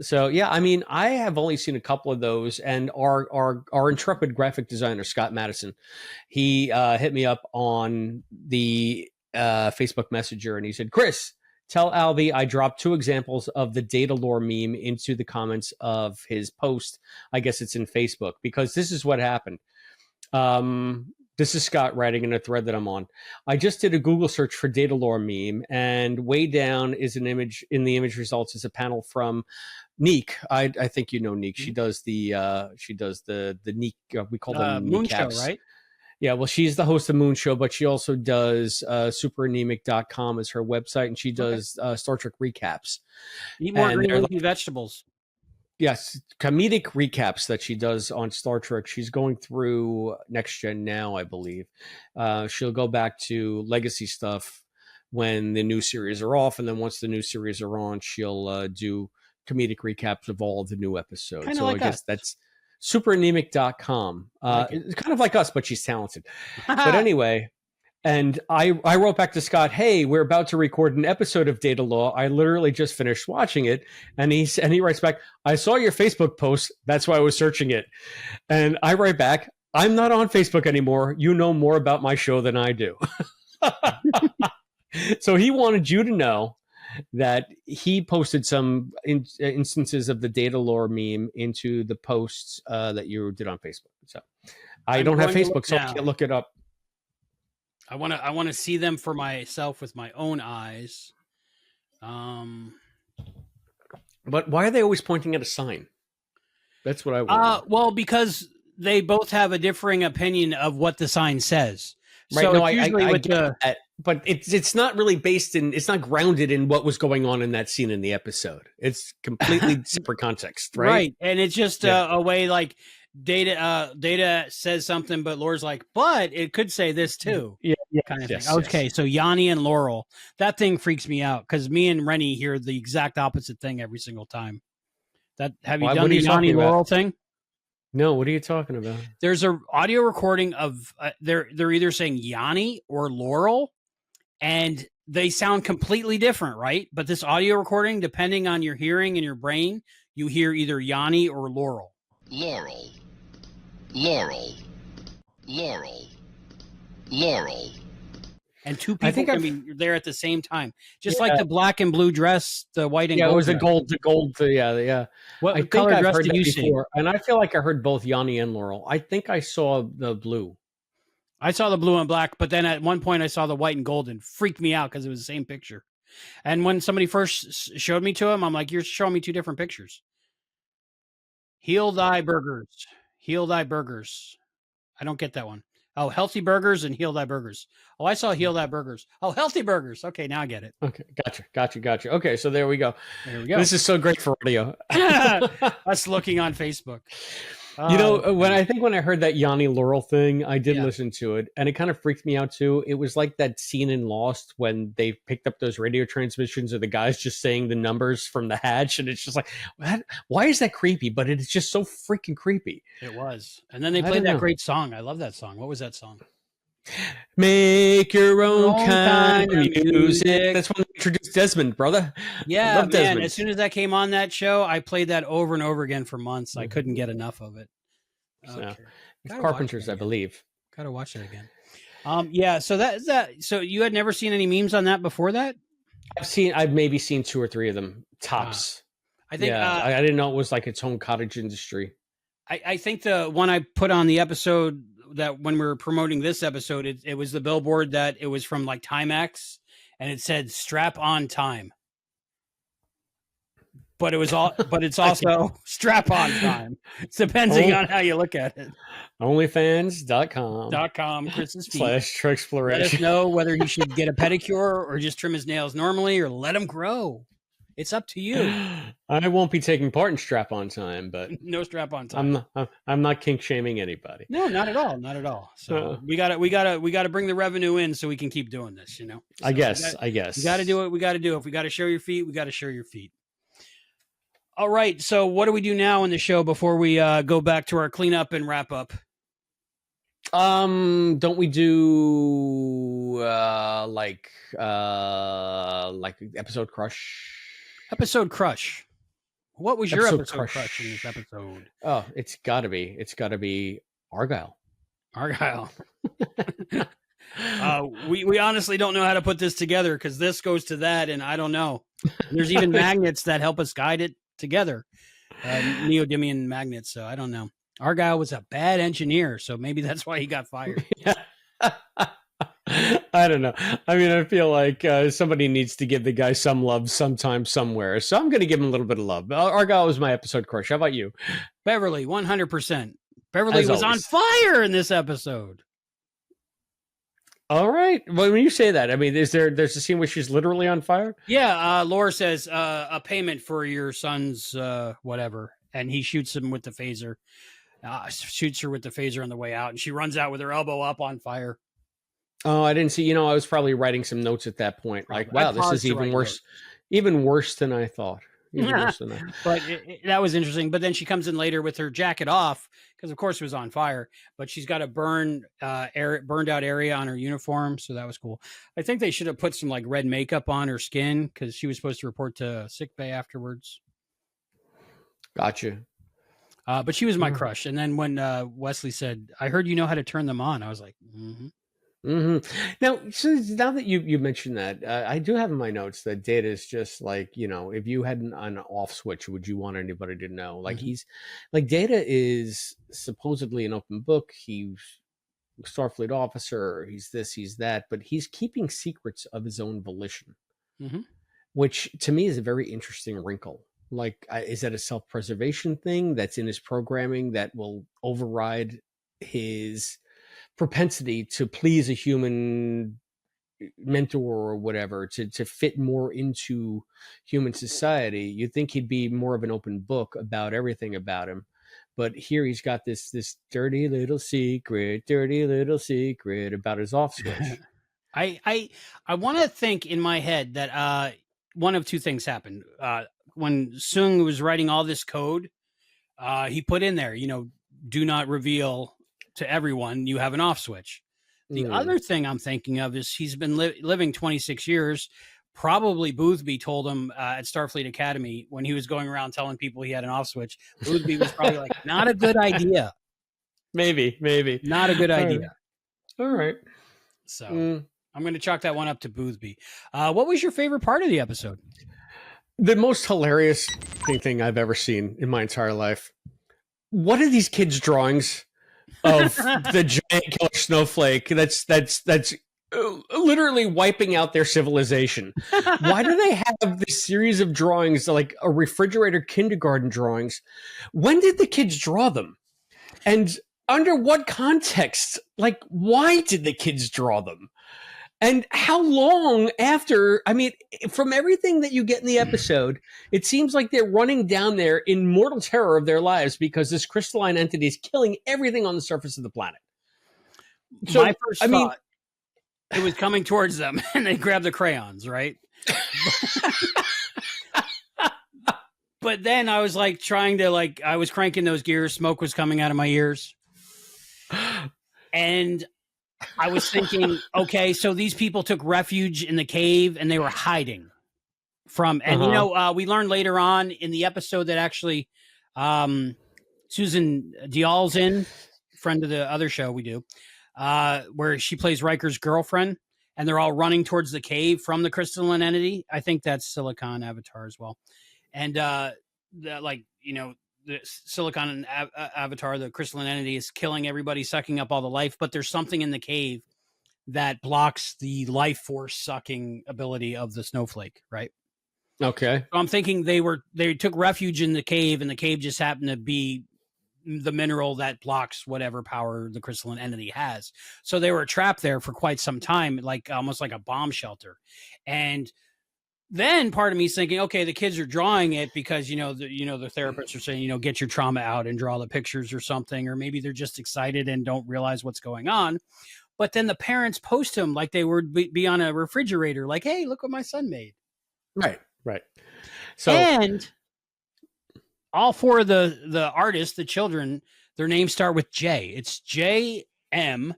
So, yeah, I mean, I have only seen a couple of those, and our intrepid graphic designer, Scott Madison, he hit me up on the Facebook Messenger, and he said, Chris, tell Albie I dropped 2 examples of the Datalore meme into the comments of his post. I guess it's in Facebook, because this is what happened. This is Scott writing in a thread that I'm on. I just did a Google search for Datalore meme, and way down is an image. In the image results is a panel from Neek. I think you know Neek. She does the Neek. We call them Moon kneecaps. Show, right? Yeah, well, she's the host of Moon Show, but she also does superanemic.com as her website, and she does Star Trek recaps. Eat more green leafy vegetables. Yes, comedic recaps that she does on Star Trek. She's going through Next Gen now, I believe. She'll go back to legacy stuff when the new series are off, and then once the new series are on, she'll do comedic recaps of all of the new episodes. Kinda so like I guess that's superanemic.com. It's kind of like us, but she's talented. But anyway, and I wrote back to Scott, hey, we're about to record an episode of Datalore. I literally just finished watching it. And he writes back, I saw your Facebook post. That's why I was searching it. And I write back, I'm not on Facebook anymore. You know more about my show than I do. So he wanted you to know that he posted some instances of the Datalore meme into the posts that you did on Facebook. So I don't have Facebook, so I can't look it up. I want to see them for myself with my own eyes. But why are they always pointing at a sign? That's what I want. Well, because they both have a differing opinion of what the sign says. Right. So No, it's usually I with get that, but it's not really based in, it's not grounded in what was going on in that scene in the episode. It's completely separate context, right? Right. And it's just a way like Data says something, but Lore's like, but it could say this too. Yeah. Kind of thing. Okay. So Yanni and Laurel, that thing freaks me out because me and Rennie hear the exact opposite thing every single time. Have you done the Yanni Laurel thing? No, what are you talking about? There's a audio recording of they're either saying Yanni or Laurel, and they sound completely different, right? But this audio recording, depending on your hearing and your brain, you hear either Yanni or Laurel. Laurel, Laurel, Laurel, Laurel. And two people can be there at the same time, just like the black and blue dress, the white and gold. Yeah, it was the gold. Yeah. What color dress did you see? And I feel like I heard both Yanni and Laurel. I think I saw the blue. I saw the blue and black, but then at one point I saw the white and gold and freaked me out because it was the same picture. And when somebody first showed me to him, I'm like, you're showing me two different pictures. Heal Thy Burgers. Heal Thy Burgers. I don't get that one. Oh, Healthy Burgers and Heal Thy Burgers. Oh, I saw Heal Thy Burgers. Oh, Healthy Burgers. Okay, now I get it. Okay, gotcha. Okay, so there we go. This is so great for audio. Us looking on Facebook. You know, when I heard that Yanni Laurel thing, I did listen to it, and it kind of freaked me out too. It was like that scene in Lost when they picked up those radio transmissions of the guys just saying the numbers from the hatch, and it's just like, why is that creepy? But it's just so freaking creepy. It was. And then they played that great song. I love that song. What was that song? Make your own kind of music. That's when they introduced Desmond, brother. Yeah, man. Desmond. As soon as that came on that show, I played that over and over again for months. I couldn't get enough of it. Okay. Carpenters, I believe. Gotta watch it again. Yeah. So so you had never seen any memes on that before that? I've maybe seen 2 or 3 of them tops. I think. I didn't know it was like its own cottage industry. I think the one I put on the episode that when we were promoting this episode, it was the billboard that it was from like Timex, and it said "Strap on Time." But it's also strap on time. It's depending on how you look at it. Onlyfans.com. Chris's feet. /Treksplorers. Let us know whether he should get a pedicure or just trim his nails normally or let them grow. It's up to you. I won't be taking part in strap on time, but no strap on time. I'm not kink shaming anybody. No, not at all. Not at all. So we gotta bring the revenue in so we can keep doing this, you know. So I guess. We gotta do it. We gotta do it. If we gotta show your feet, we gotta show your feet. All right. So what do we do now in the show before we go back to our cleanup and wrap up? Don't we do like episode crush? Episode crush. What was your episode crush in this episode? Oh, it's gotta be Argyle. We honestly don't know how to put this together because this goes to that, and I don't know. There's even magnets that help us guide it together, neodymium magnets. So I don't know. Argyle was a bad engineer, so maybe that's why he got fired. I don't know. I mean, I feel like somebody needs to give the guy some love sometime, somewhere. So I'm going to give him a little bit of love. Argyle was my episode crush. How about you? Beverly, 100%. Beverly was on fire in this episode. All right. Well, when you say that, I mean, there's a scene where she's literally on fire? Yeah. Laura says a payment for your son's whatever. And he shoots him with the phaser. Shoots her with the phaser on the way out. And she runs out with her elbow up on fire. Oh, I didn't see. I was probably writing some notes at that point. Like, wow, this is even worse. Even worse than I thought. Even worse than that. But that was interesting. But then she comes in later with her jacket off because, of course, it was on fire. But she's got a burned out area on her uniform, so that was cool. I think they should have put some like red makeup on her skin because she was supposed to report to sickbay afterwards. Gotcha. But she was my crush. And then when Wesley said, "I heard you know how to turn them on," I was like, Now, so now that you mentioned that, I do have in my notes that Data is just like, if you had an off switch, would you want anybody to know? Like he's like Data is supposedly an open book. He's Starfleet officer. He's this, he's that, but he's keeping secrets of his own volition, which to me is a very interesting wrinkle. Like, is that a self-preservation thing that's in his programming that will override his propensity to please a human mentor or whatever, to fit more into human society? You'd think he'd be more of an open book about everything about him, but here he's got this dirty little secret about his off switch. I want to think in my head that one of two things happened. When Sung was writing all this code, he put in there, do not reveal to everyone you have an off switch. The other thing I'm thinking of is he's been living 26 years. Probably Boothby told him at Starfleet Academy when he was going around telling people he had an off switch. Boothby was probably like, not a good idea. Maybe. Not a good idea. All right. So I'm going to chalk that one up to Boothby. What was your favorite part of the episode? The most hilarious thing I've ever seen in my entire life. What are these kids' drawings of the giant killer snowflake that's literally wiping out their civilization? Why do they have this series of drawings, like a refrigerator kindergarten drawings? When did the kids draw them? And under what context? Like, why did the kids draw them? And how long after? I mean, from everything that you get in the episode, it seems like they're running down there in mortal terror of their lives because this crystalline entity is killing everything on the surface of the planet. So, my first thought, it was coming towards them, and they grabbed the crayons, right? But then I was like I was cranking those gears. Smoke was coming out of my ears. And I was thinking, okay, so these people took refuge in the cave and they were hiding from, and we learned later on in the episode that actually Susan Dial's in, friend of the other show we do, where she plays Riker's girlfriend, and they're all running towards the cave from the crystalline entity. I think that's Silicon Avatar as well. And the Silicon Avatar, the crystalline entity, is killing everybody, sucking up all the life, but there's something in the cave that blocks the life force sucking ability of the snowflake, right? Okay. So I'm thinking they took refuge in the cave, and the cave just happened to be the mineral that blocks whatever power the crystalline entity has. So they were trapped there for quite some time, like almost like a bomb shelter. And then part of me is thinking, okay, the kids are drawing it because, the therapists are saying, get your trauma out and draw the pictures or something, or maybe they're just excited and don't realize what's going on. But then the parents post them like they would be on a refrigerator, like, hey, look what my son made. Right. So, and all four of the artists, the children, their names start with J. It's J.M.,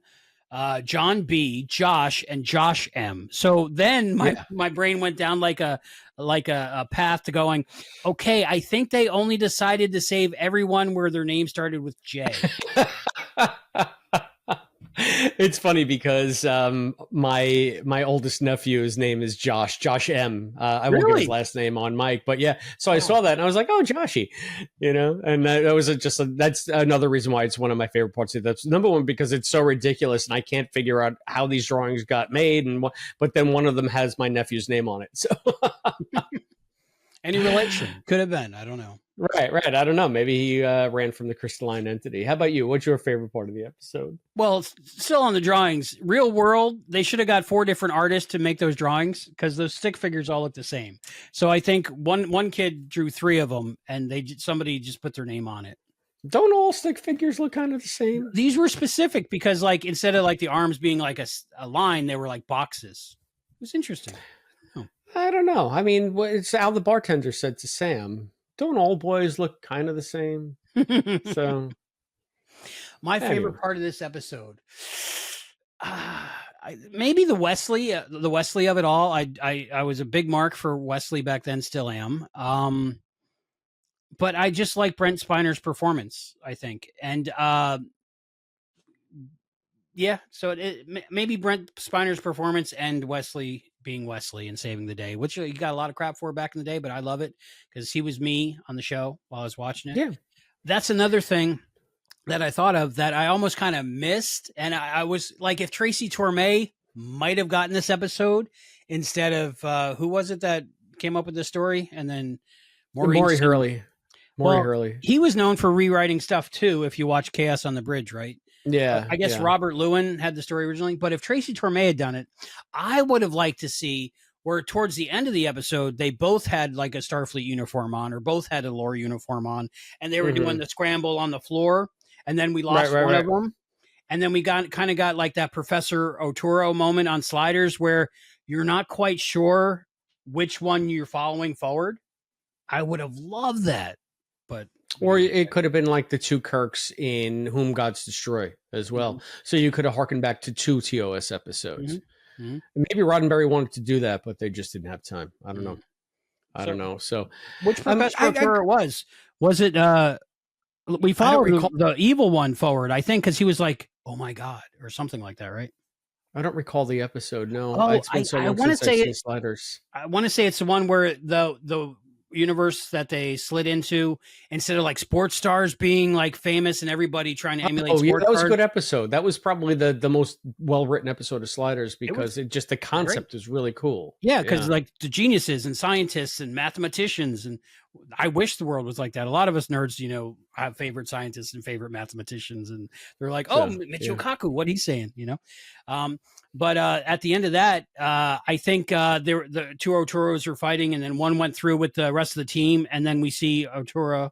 John B., Josh, and Josh M. So then my brain went down like a path to going, okay, I think they only decided to save everyone where their name started with J. It's funny because my oldest nephew's name is Josh M. I won't give his last name on mic, but yeah. So I saw that and I was like, oh, Joshy, and that was that's another reason why it's one of my favorite parts of it. That's number one, because it's so ridiculous and I can't figure out how these drawings got made. But then one of them has my nephew's name on it. So any relation could have been, I don't know. Right. I don't know. Maybe he ran from the crystalline entity. How about you? What's your favorite part of the episode? Well, still on the drawings, real world, they should have got 4 different artists to make those drawings because those stick figures all look the same. So I think one kid drew 3 of them, and somebody just put their name on it. Don't all stick figures look kind of the same? These were specific because, like, instead of like the arms being like a line, they were like boxes. It was interesting. I don't know. I mean, it's Al the bartender said to Sam, don't all boys look kind of the same? So my favorite part of this episode, maybe the Wesley of it all. I was a big mark for Wesley back then, still am. but I just like Brent Spiner's performance, I think. And yeah, so maybe Brent Spiner's performance and Wesley being Wesley and saving the day, which he got a lot of crap for back in the day, but I love it because he was me on the show while I was watching it. Yeah. That's another thing that I thought of that I almost kind of missed. And I was like, if Tracy Torme might have gotten this episode instead of who was it that came up with the story? And then Maury Hurley. Hurley. He was known for rewriting stuff too. If you watch Chaos on the Bridge, right? Yeah. I guess Robert Lewin had the story originally, but if Tracy Torme had done it, I would have liked to see where towards the end of the episode, they both had like a Starfleet uniform on or both had a lore uniform on and they were doing the scramble on the floor. And then we lost one of them. And then we got like that Professor Oturo moment on Sliders where you're not quite sure which one you're following forward. I would have loved that. But or it could have been like the two Kirks in Whom Gods Destroy as well. Mm-hmm. So you could have harkened back to two TOS episodes. Mm-hmm. Mm-hmm. Maybe Roddenberry wanted to do that, but they just didn't have time. I don't know. I don't know. So which Professor Oturo was? Was it we followed the evil one forward, I think, because he was like, "Oh my god," or something like that, right? I don't recall the episode. No, it's been so long since I've seen Sliders. I want to say it's the one where the universe that they slid into, instead of like sports stars being like famous and everybody trying to emulate. Oh yeah, that was a good episode. That was probably the most well written episode of Sliders because just the concept is really cool. Yeah, because like the geniuses and scientists and mathematicians, and I wish the world was like that. A lot of us nerds, have favorite scientists and favorite mathematicians, and they're like, "Oh, Michio Kaku, what he's saying," But at the end of that, I think the two Oturos were fighting, and then one went through with the rest of the team, and then we see Oturo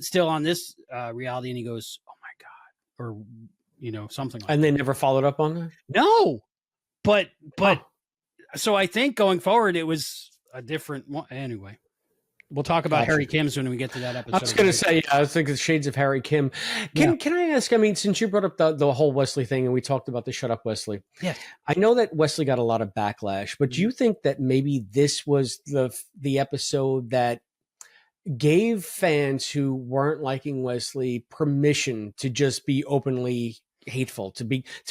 still on this reality, and he goes, "Oh my god," or something like that. And they never followed up on that? No, but so I think going forward, it was a different one. Anyway. We'll talk about Harry Kim's when we get to that episode. I was going to say, I was thinking shades of Harry Kim. Can I ask, since you brought up the whole Wesley thing and we talked about the Shut Up Wesley. Yeah. I know that Wesley got a lot of backlash, but do you think that maybe this was the episode that gave fans who weren't liking Wesley permission to just be openly hateful, to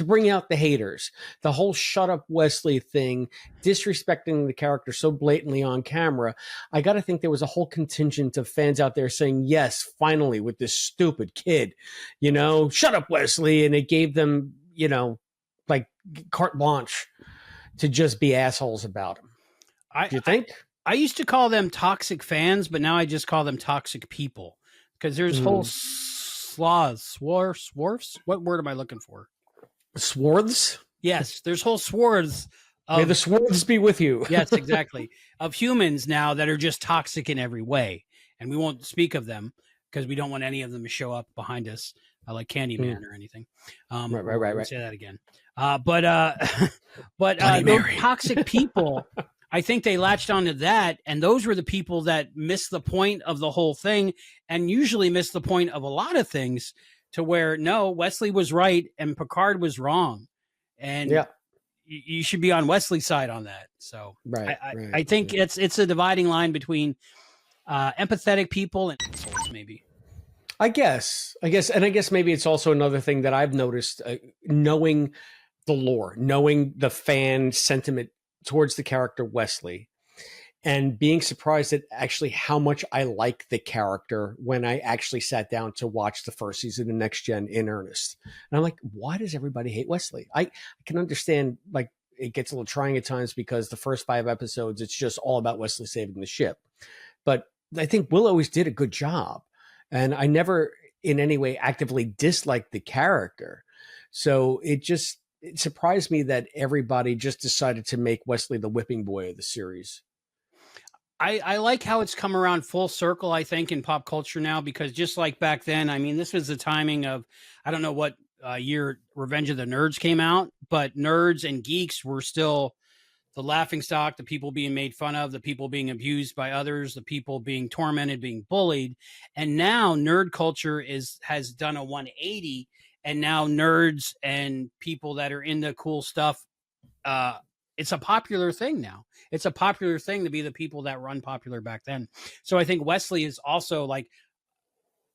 bring out the haters? The whole Shut Up Wesley thing, disrespecting the character so blatantly on camera. I got to think there was a whole contingent of fans out there saying, yes, finally, with this stupid kid, shut up Wesley. And it gave them, like carte blanche to just be assholes about him. Do you think? I used to call them toxic fans, but now I just call them toxic people because there's whole swarfs. What word am I looking for? Swarths? Yes, there's whole swarths. May the swarths be with you. Yes, exactly. Of humans now that are just toxic in every way, and we won't speak of them because we don't want any of them to show up behind us like Candyman or anything. Right. Say that again. But those toxic people. I think they latched onto that, and those were the people that missed the point of the whole thing, and usually miss the point of a lot of things, to where no, Wesley was right and Picard was wrong, and you should be on Wesley's side on that. So I think it's a dividing line between empathetic people and assholes, maybe. I guess maybe it's also another thing that I've noticed, knowing the lore, knowing the fan sentiment towards the character Wesley, and being surprised at actually how much I like the character when I actually sat down to watch the first season of Next Gen in earnest. And I'm like, why does everybody hate Wesley? I can understand, like, it gets a little trying at times because the first 5 episodes, it's just all about Wesley saving the ship. But I think Will always did a good job. And I never in any way actively disliked the character. So it surprised me that everybody just decided to make Wesley the whipping boy of the series. I like how it's come around full circle, I think, in pop culture now, because just like back then, this was the timing of, I don't know what year Revenge of the Nerds came out, but nerds and geeks were still the laughingstock, the people being made fun of, the people being abused by others, the people being tormented, being bullied. And now nerd culture has done a 180. And now nerds and people that are into cool stuff it's a popular thing now. It's a popular thing to be the people that run popular back then. So I think Wesley is also like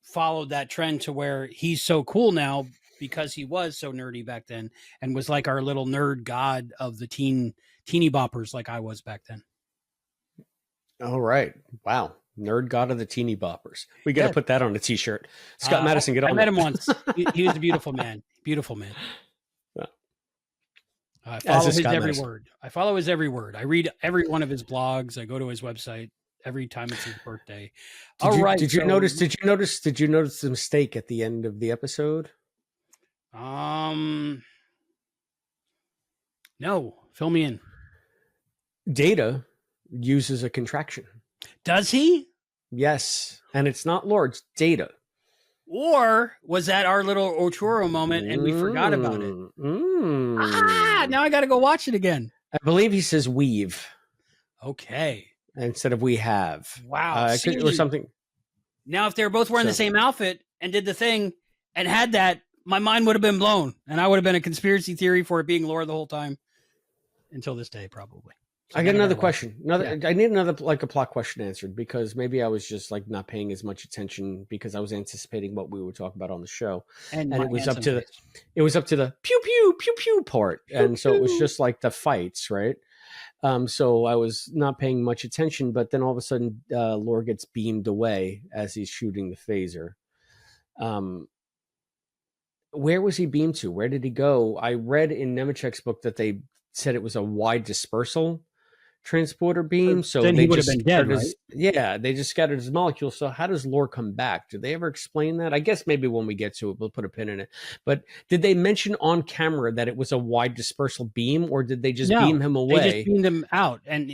followed that trend to where he's so cool now because he was so nerdy back then and was like our little nerd god of the teeny boppers like I was back then. All right. Wow. Nerd god of the teeny boppers. We got to put that on a t-shirt. Scott Madison, get on. I met him once. He was a beautiful man. Beautiful man. I follow his every word. I follow his every word. I read every one of his blogs. I go to his website every time it's his birthday. Did you notice the mistake at the end of the episode? No. Fill me in. Data uses a contraction. Does he? Yes. And it's not Lore, it's Data. Or was that our little Oturo moment and we forgot about it? Now I got to go watch it again. I believe he says weave. Okay. Instead of we have. Wow. Or something. Now, if they were both wearing the same outfit and did the thing and had that, my mind would have been blown. And I would have been a conspiracy theory for it being Lore the whole time. Until this day, probably. So I got another question. I need another like a plot question answered because maybe I was just like not paying as much attention because I was anticipating what we would talk about on the show, and it was up to the pew pew pew pew part, and so it was just like the fights, right? So I was not paying much attention, but then all of a sudden, Lore gets beamed away as he's shooting the phaser. Where was he beamed to? Where did he go? I read in Nemechek's book that they said it was a wide dispersal transporter beam, so then he would have been dead, right? They just scattered his molecules. So how does Lore come back? Did they ever explain that? I guess maybe when we get to it, we'll put a pin in it. But did they mention on camera that it was a wide dispersal beam, or did they just beam him away? They just beamed him out, and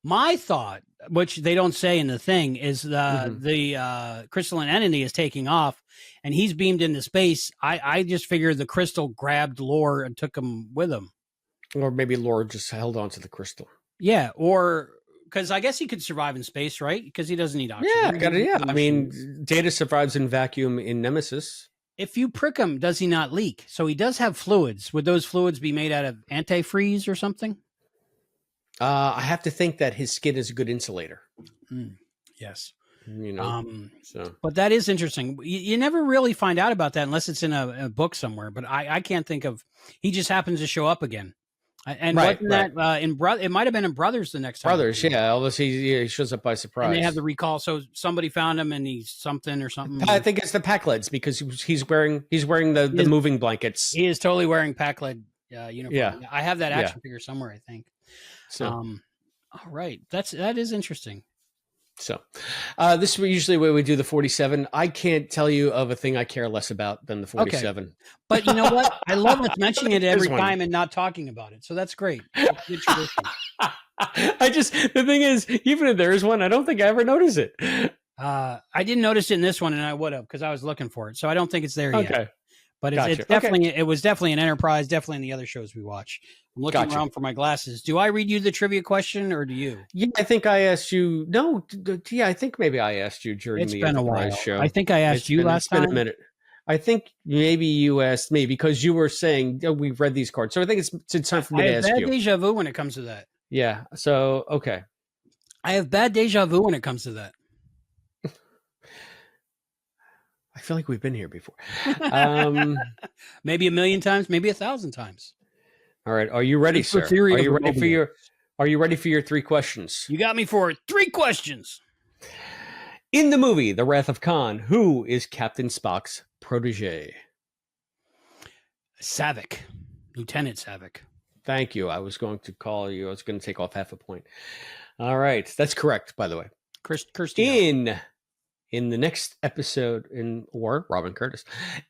my thought, which they don't say in the thing, is the crystalline entity is taking off, and he's beamed into space. I just figured the crystal grabbed Lore and took him with him. Or maybe Lore just held on to the crystal. Yeah, or because I guess he could survive in space, right? Because he doesn't need oxygen. Yeah, I mean, Data survives in vacuum in Nemesis. If you prick him, does he not leak? So he does have fluids. Would those fluids be made out of antifreeze or something? I have to think that his skin is a good insulator. Yes. You know, but that is interesting. You never really find out about that unless it's in a book somewhere. But I can't think of. He just happens to show up again. And wasn't that in it might have been in Brothers the next time. Brothers, yeah. Unless he shows up by surprise. And they have the recall, so somebody found him and he's something or something. I think it's the Pakleds because he's wearing the moving blankets. He is totally wearing Pakled uniform. Yeah. I have that action figure somewhere, I think. So all right. That is interesting. So this is usually where we do the 47. I can't tell you of a thing I care less about than the 47. Okay. But you know what? I love us mentioning it every time and not talking about it. So that's great. That's good tradition. The thing is, even if there is one, I don't think I ever notice it. I didn't notice it in this one, and I would have because I was looking for it. So I don't think it's there yet. Okay. But it's definitely it was definitely an Enterprise, definitely in the other shows we watch. I'm looking around for my glasses. Do I read you the trivia question or do you? Yeah, I think I asked you. No, yeah, I think maybe I asked you during the Enterprise show. I think I asked you last time. It's been a minute. I think maybe you asked me because you were saying we've read these cards. So I think it's time for me to ask you. I have bad deja vu when it comes to that. Yeah. So okay. I have bad deja vu when it comes to that. I feel like we've been here before. Maybe 1,000,000 times, maybe 1,000 times. All right. Are you ready, sir? Are you ready for your 3 questions? You got me for 3 questions. In the movie, The Wrath of Khan, who is Captain Spock's protege? Saavik. Lieutenant Saavik. Thank you. I was going to call you. I was going to take off half a point. All right. That's correct, by the way. Kirsty. In the next episode, or Robin Curtis,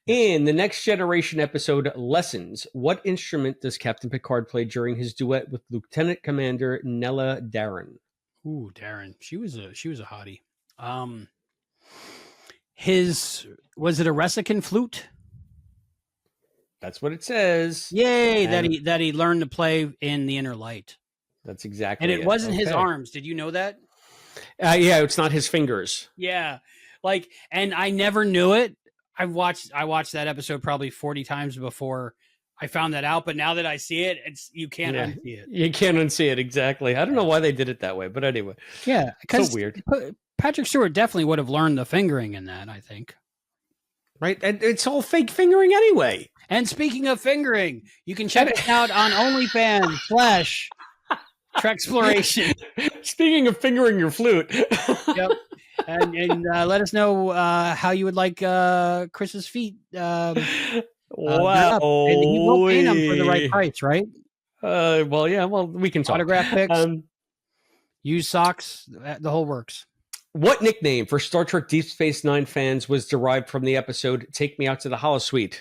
in the Next Generation episode Lessons, what instrument does Captain Picard play during his duet with Lieutenant Commander Nella Darren? Ooh, Darren. She was a hottie. Was it a Ressican flute? That's what it says. Yay! That he learned to play in The Inner Light. That's exactly. And it wasn't his arms. Did you know that? Yeah, it's not his fingers. Yeah, and I never knew it. I watched that episode probably 40 times before I found that out, but now that I see it, you can't unsee it. You can't unsee it, exactly. I don't know why they did it that way, but anyway. Yeah, because so weird. Patrick Stewart definitely would have learned the fingering in that, I think. Right? And it's all fake fingering anyway. And speaking of fingering, you can check it out on OnlyFans /Treksploroation. Speaking of fingering your flute. Yep. And let us know how you would like Chris's feet. Wow. And he will paint them for the right price, right? Well, yeah. Well, we can talk. Autograph pics, use socks, the whole works. What nickname for Star Trek Deep Space Nine fans was derived from the episode "Take Me Out to the Holosuite"?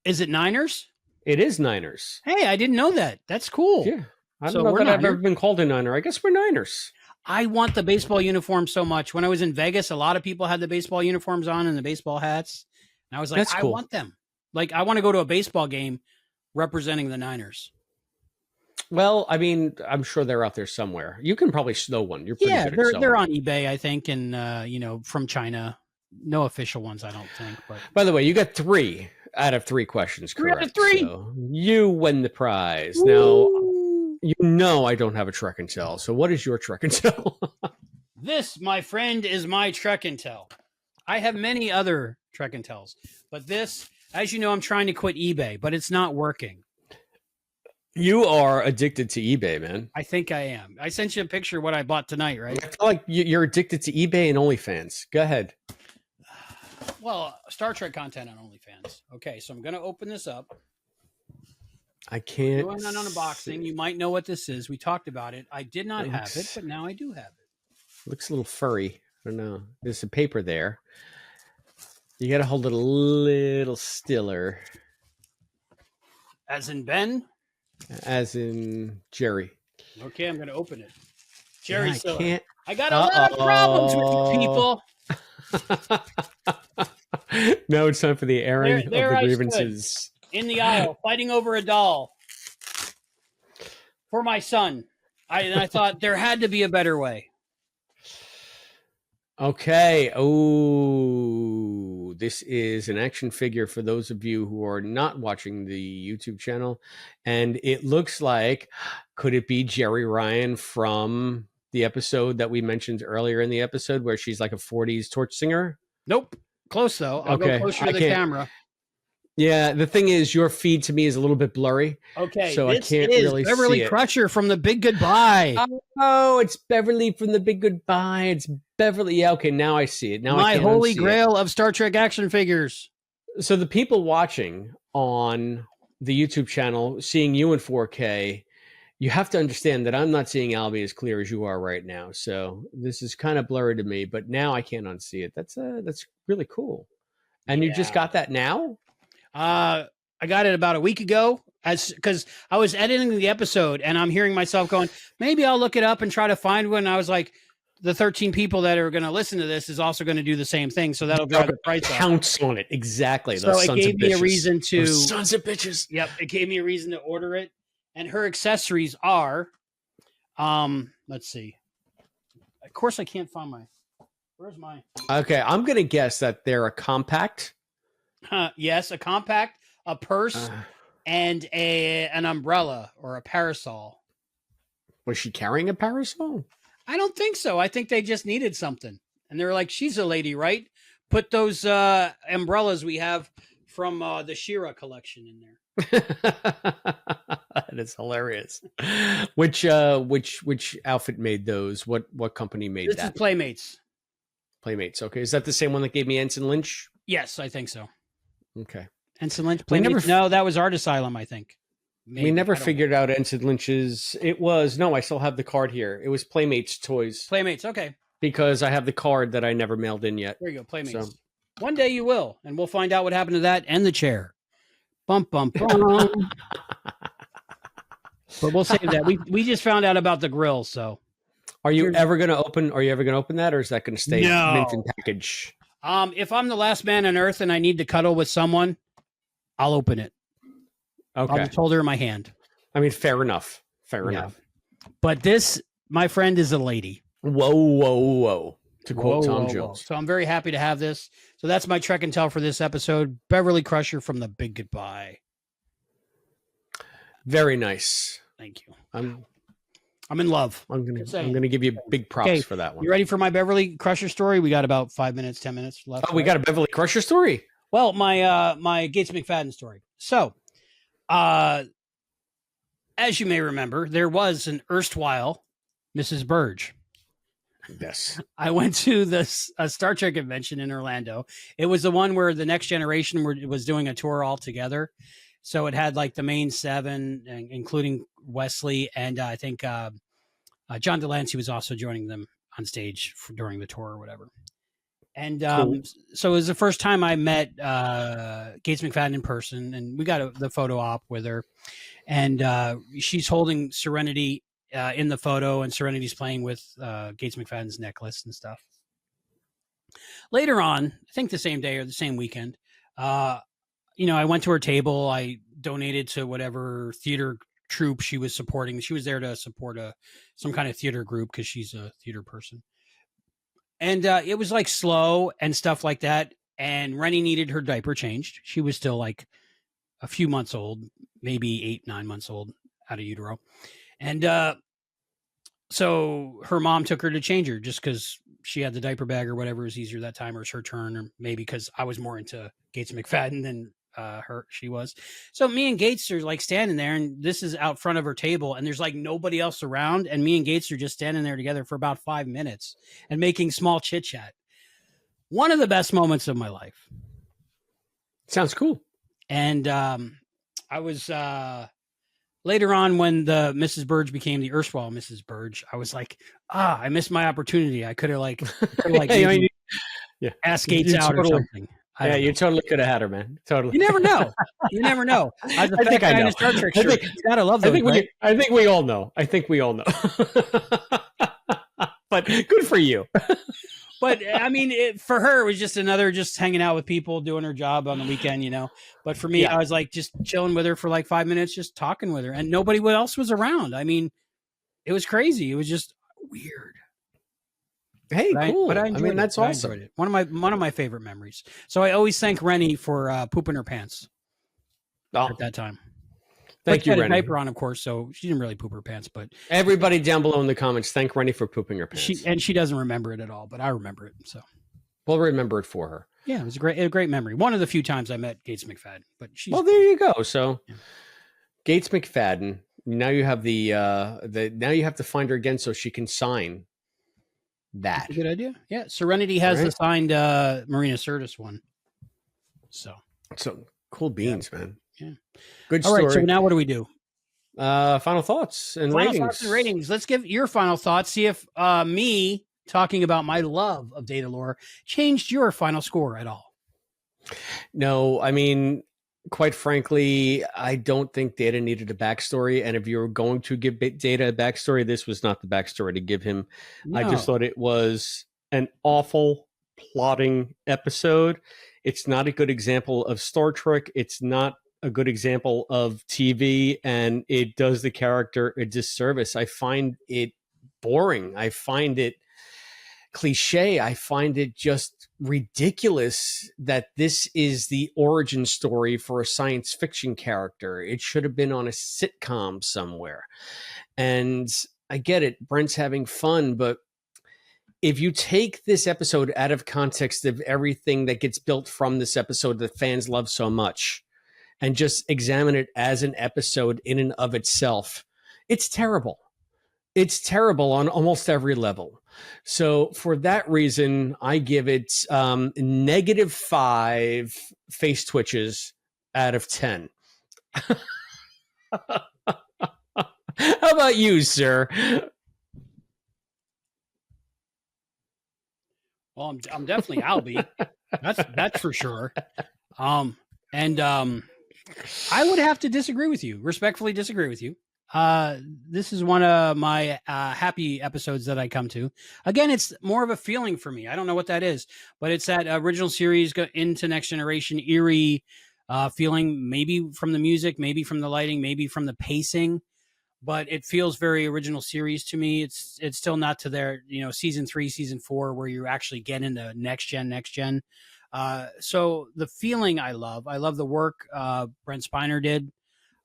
Is it Niners? It is Niners. Hey, I didn't know that. That's cool. Yeah, I don't know that I've ever been called a Niner. I guess we're Niners. I want the baseball uniform so much. When I was in Vegas, a lot of people had the baseball uniforms on and the baseball hats. And I was like, That's cool. I want them. Like, I want to go to a baseball game representing the Niners. Well, I mean, I'm sure they're out there somewhere. You can probably snow one. You're pretty good at they're on eBay, I think, and from China. No official ones, I don't think. But by the way, you got 3 out of 3 questions correct. 3 out of 3. So you win the prize. Woo! Now, I don't have a Trek and Tell. So what is your Trek and Tell? This, my friend, is my Trek and Tell. I have many other Trek and Tells, but this, as you know, I'm trying to quit eBay, but it's not working. You are addicted to eBay, man. I think I am. I sent you a picture of what I bought tonight, right? I feel like you're addicted to eBay and OnlyFans. Go ahead. Well, Star Trek content on OnlyFans. Okay, so I'm going to open this up. I can't. Doing an unboxing. You might know what this is. We talked about it. I did not have it, but now I do have it. Looks a little furry. I don't know. There's some paper there. You got to hold it a little stiller. As in Ben? As in Jerry. Okay, I'm going to open it. Jerry, I can't. I got a lot of problems with you people. Now it's time for the airing There of the I grievances. stood in the aisle, fighting over a doll for my son. I thought there had to be a better way. Okay. Oh, this is an action figure for those of you who are not watching the YouTube channel. And it looks like, could it be Jerry Ryan from the episode that we mentioned earlier in the episode where she's like a 40s torch singer? Nope. Close, though. I'll go closer to the camera. Yeah, the thing is, your feed to me is a little bit blurry. Okay, so I can't really Beverly see it. Crusher from The Big Goodbye. Oh, it's Beverly from The Big Goodbye. It's Beverly. Yeah, okay, now I see it. Now my I can't holy unsee grail it. of Star Trek action figures. So the people watching on the YouTube channel, seeing you in 4K, you have to understand that I'm not seeing Albie as clear as you are right now. So this is kind of blurry to me, but now I can't unsee it. That's really cool. And you just got that now? I got it about a week ago because I was editing the episode and I'm hearing myself going, maybe I'll look it up and try to find one. I was like, the 13 people that are going to listen to this is also going to do the same thing. So that'll drive the price up. Counts on it. Exactly. So it gave me a reason to. Those sons of bitches. Yep. It gave me a reason to order it. And her accessories are, let's see. Of course, I can't find where's my? Okay. I'm going to guess that they're a compact. Yes, a compact, a purse, and an umbrella or a parasol. Was she carrying a parasol? I don't think so. I think they just needed something. And they were like, she's a lady, right? Put those umbrellas we have from the She-Ra collection in there. That is hilarious. Which outfit made those? What company made that? This is Playmates. Playmates. Okay. Is that the same one that gave me Ensign Lynch? Yes, I think so. Okay. Ensign Lynch. Playmates. No, that was Art Asylum, I think. Maybe. We never figured out Ensign Lynch's. It was, no, I still have the card here. It was Playmates toys. Playmates, okay. Because I have the card that I never mailed in yet. There you go, Playmates. So. One day you will, and we'll find out what happened to that and the chair. Bum, bum, bum. But we'll save that. We just found out about the grill, so. Are you ever going to open that, or is that going to stay mint in package? If I'm the last man on earth and I need to cuddle with someone, I'll open it. Okay. I'll just hold her in my hand. I mean, fair enough. Fair enough. But this, my friend, is a lady. Whoa. to quote Tom Jones. So I'm very happy to have this. So that's my Trek and Tell for this episode. Beverly Crusher from The Big Goodbye. Very nice. Thank you. I'm in love. I'm gonna give you big props for that one. You ready for my Beverly Crusher story? We got about 5 minutes, 10 minutes left. Oh, we got a Beverly Crusher story. Well, my Gates McFadden story. So, as you may remember, there was an erstwhile Mrs. Burge. Yes. I went to this Star Trek convention in Orlando. It was the one where the Next Generation was doing a tour all together. So it had like the main seven, including Wesley, and I think John Delancey was also joining them on stage during the tour or whatever. And Cool. So it was the first time I met Gates McFadden in person, and we got the photo op with her. And she's holding Serenity in the photo, and Serenity's playing with Gates McFadden's necklace and stuff. Later on, I think the same day or the same weekend, I went to her table. I donated to whatever theater troupe she was supporting. She was there to support some kind of theater group because she's a theater person. And it was like slow and stuff like that. And Rennie needed her diaper changed. She was still like a few months old, maybe 8-9 months old out of utero. And so her mom took her to change her just because she had the diaper bag or whatever was easier that time, or it's her turn, or maybe because I was more into Gates McFadden than she was. So me and Gates are like standing there, and this is out front of her table, and there's like nobody else around, and me and Gates are just standing there together for about 5 minutes and making small chit chat. One of the best moments of my life. Sounds cool. And I was later on when the Mrs. Burge became the erstwhile Mrs. Burge, I was like, I missed my opportunity. I could have asked Gates out or something. You totally could have had her, man. Totally. You never know. You never know. I think I know. Star Trek shirt. You gotta love those. I think we all know. But good for you. But I mean, for her, it was just another just hanging out with people, doing her job on the weekend, But for me, I was like just chilling with her for like 5 minutes, just talking with her, and nobody else was around. I mean, it was crazy. It was just weird. Hey, cool. But I enjoyed it. That's awesome. It. One of my favorite memories. So I always thank Rennie for pooping her pants at that time. Thank you, Rennie. Rennie. Had a diaper on, of course, so she didn't really poop her pants. But everybody down below in the comments, thank Rennie for pooping her pants. She doesn't remember it at all, but I remember it. So we'll remember it for her. Yeah, it was a great memory. One of the few times I met Gates McFadden. But there you go. So Gates McFadden. Now you have now you have to find her again so she can sign that. That's a good idea. Yeah, Serenity has the signed Marina Sirtis one. So cool beans, man. Yeah. Good story. All right, so now what do we do? Final thoughts and ratings. Let's give your final thoughts. See if me talking about my love of Datalore changed your final score at all. No, I mean, quite frankly, I don't think Data needed a backstory. And if you're going to give Data a backstory, this was not the backstory to give him. No. I just thought it was an awful plotting episode. It's not a good example of Star Trek. It's not a good example of TV, and it does the character a disservice. I find it boring. I find it cliche. I find it just ridiculous that this is the origin story for a science fiction character. It should have been on a sitcom somewhere. And I get it. Brent's having fun, but if you take this episode out of context of everything that gets built from this episode that fans love so much, and just examine it as an episode in and of itself, it's terrible. It's terrible on almost every level. So for that reason, I give it -5 face twitches out of 10. How about you, sir? Well, I'm definitely Albie. That's for sure. I would have to disagree with you, respectfully disagree with you. This is one of my happy episodes that I come to. Again, it's more of a feeling for me. I don't know what that is, but it's that original series into Next Generation eerie feeling, maybe from the music, maybe from the lighting, maybe from the pacing. but it feels very original series to me. It's still not to their, season 3, season 4, where you actually get into next gen. So the feeling I love the work Brent Spiner did.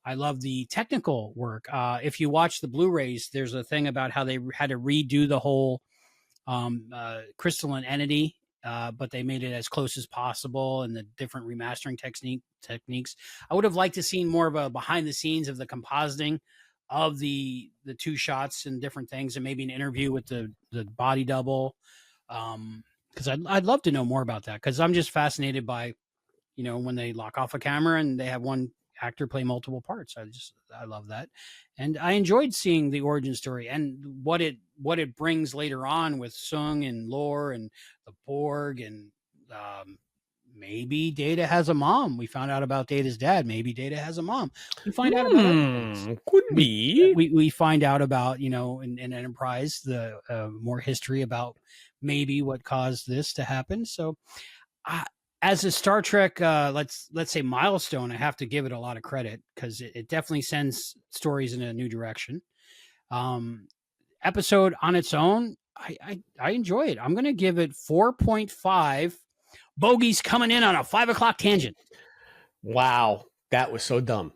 I love the technical work. If you watch the Blu-rays, there's a thing about how they had to redo the whole crystalline entity, but they made it as close as possible, and the different remastering techniques. I would have liked to see more of a behind the scenes of the compositing of the 2 shots and different things, and maybe an interview with the body double. Because I'd love to know more about that, because I'm just fascinated by, when they lock off a camera and they have one actor play multiple parts. I love that. And I enjoyed seeing the origin story and what it brings later on with Sung and Lore and the Borg, and maybe Data has a mom. We found out about Data's dad. Maybe Data has a mom. We find out about could be. We find out about, in Enterprise, the more history about maybe what caused this to happen. So as a Star Trek, let's say milestone, I have to give it a lot of credit, because it definitely sends stories in a new direction. Episode on its own, I enjoy it. I'm going to give it 4.5 bogeys coming in on a 5 o'clock tangent. Wow, that was so dumb.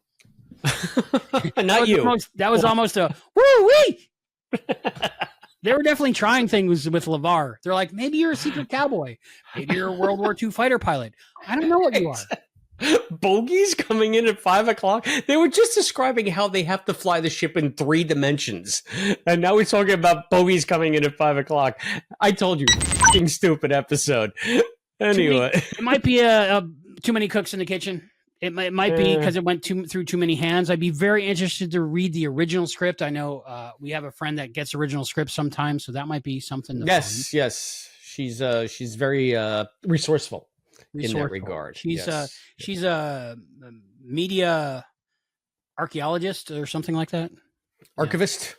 Not you. That was almost a woo-wee. They were definitely trying things with LeVar. They're like, maybe you're a secret cowboy. Maybe you're a World War II fighter pilot. I don't know what you are. Bogeys coming in at 5 o'clock. They were just describing how they have to fly the ship in 3 dimensions. And now we're talking about bogeys coming in at 5 o'clock. I told you, fucking stupid episode. Anyway. It might be too many cooks in the kitchen. It might be because it went through too many hands. I'd be very interested to read the original script. I know we have a friend that gets original scripts sometimes, so that might be something. Yes. She's very resourceful in that regard. She's a media archaeologist or something like that. Archivist.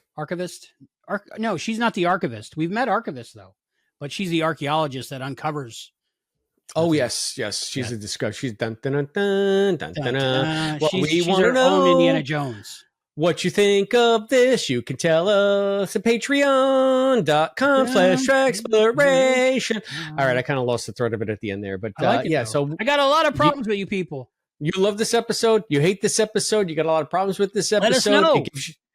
No, she's not the archivist. We've met archivists though, but she's the archaeologist that uncovers. Oh yes. She's a discovery. She's dun dun dun dun dun dun. She's her own Indiana Jones. What you think of this? You can tell us at patreon.com/Treksploration. All right, I kind of lost the thread of it at the end there, but so I got a lot of problems with you people. You love this episode. You hate this episode. You got a lot of problems with this episode. Let us know.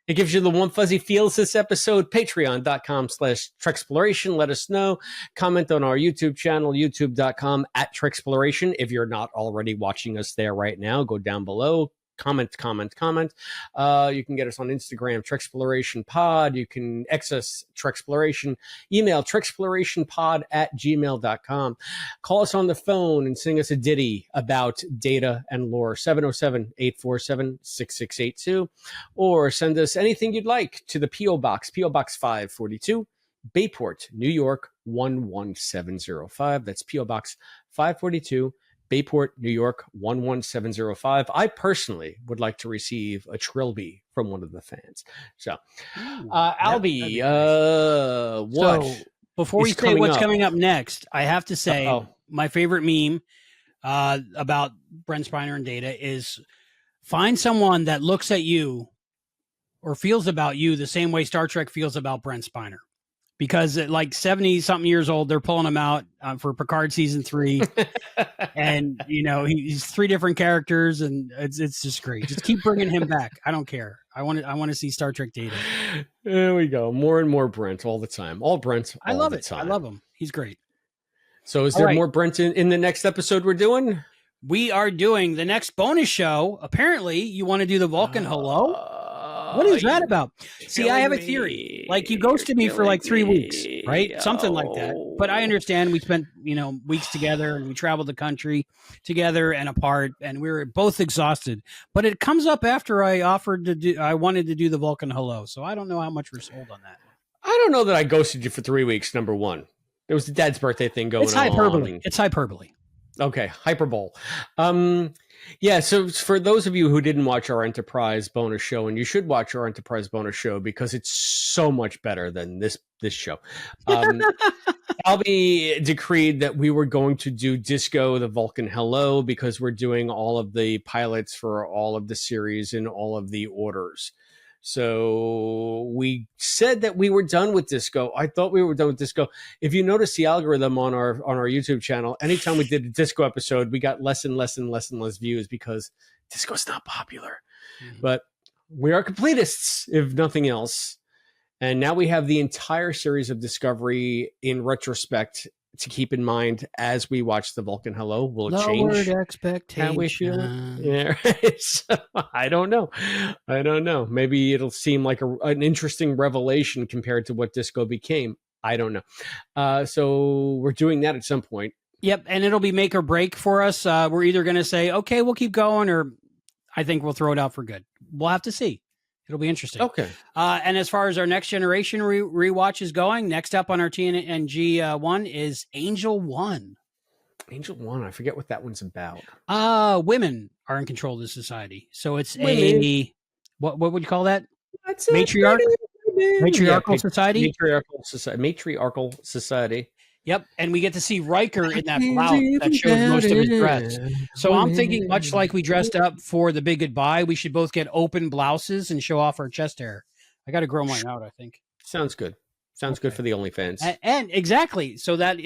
It gives you the one fuzzy feels this episode. Patreon.com/Treksploration. Let us know. Comment on our YouTube channel, youtube.com/Treksploration. If you're not already watching us there right now, go down below. Comment. You can get us on Instagram, Treksploration Pod. You can access Treksploration. Email treksplorationpod@gmail.com. Call us on the phone and sing us a ditty about Data and Lore, 707-847-6682. Or send us anything you'd like to the P.O. Box, P.O. Box 542, Bayport, New York, 11705. That's P.O. Box 542, Bayport, New York, 11705. I personally would like to receive a trilby from one of the fans. So, Albie, what? So, before we say what's coming up next, I have to say my favorite meme about Brent Spiner and Data is find someone that looks at you or feels about you the same way Star Trek feels about Brent Spiner. Because at like 70-something years old, they're pulling him out for Picard season 3. And, he's 3 different characters, and it's just great. Just keep bringing him back. I don't care. I want to see Star Trek Data. There we go. More and more Brent all the time. All Brent all I love the it. time. I love him. He's great. So is there more Brent in the next episode we're doing? We are doing the next bonus show. Apparently, you want to do the Vulcan Hello? What is that about? See, I have a theory. Like, you ghosted me for like 3 weeks, right? Something like that. But I understand we spent, weeks together, and we traveled the country together and apart, and we were both exhausted. But it comes up after I wanted to do the Vulcan Hello. So I don't know how much we're sold on that. I don't know that I ghosted you for 3 weeks, number one. There was the dad's birthday thing going on. It's hyperbole. Okay, hyperbole. So for those of you who didn't watch our Enterprise bonus show, and you should watch our Enterprise bonus show because it's so much better than this show. Albie decreed that we were going to do Disco the Vulcan Hello because we're doing all of the pilots for all of the series in all of the orders. So we said that we were done with disco. I thought we were done with disco. If you notice the algorithm on our YouTube channel, anytime we did a disco episode, we got less and less views because disco's not popular. But we are completists, if nothing else. And now we have the entire series of Discovery in retrospect to keep in mind as we watch the Vulcan Hello. Will it change how we feel? Yeah, right. So, I don't know. Maybe it'll seem like an interesting revelation compared to what disco became. I don't know. So we're doing that at some point. Yep, and it'll be make or break for us. We're either going to say, okay, we'll keep going, or I think we'll throw it out for good. We'll have to see. It'll be interesting. Okay. And as far as our next generation rewatch is going, next up on our TNG one is Angel One. Angel One. I forget what that one's about. Women are in control of the society. So it's what would you call that? That's matriarchal society. Matriarchal society. Yep, and we get to see Riker in that blouse that shows most of his dress. So I'm thinking, much like we dressed up for the big goodbye, we should both get open blouses and show off our chest hair. I got to grow mine out, I think. Sounds good. Sounds good for the OnlyFans. And exactly, so that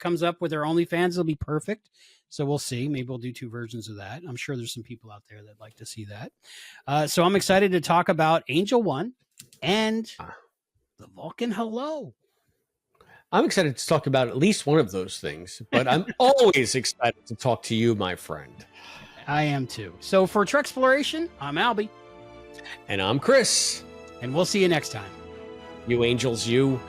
comes up with our OnlyFans. It'll be perfect. So we'll see. Maybe we'll do 2 versions of that. I'm sure there's some people out there that like to see that. So I'm excited to talk about Angel One and the Vulcan Hello. I'm excited to talk about at least one of those things, but I'm always excited to talk to you, my friend. I am too. So for Treksploration, I'm Albie. And I'm Chris. And we'll see you next time. You angels, you.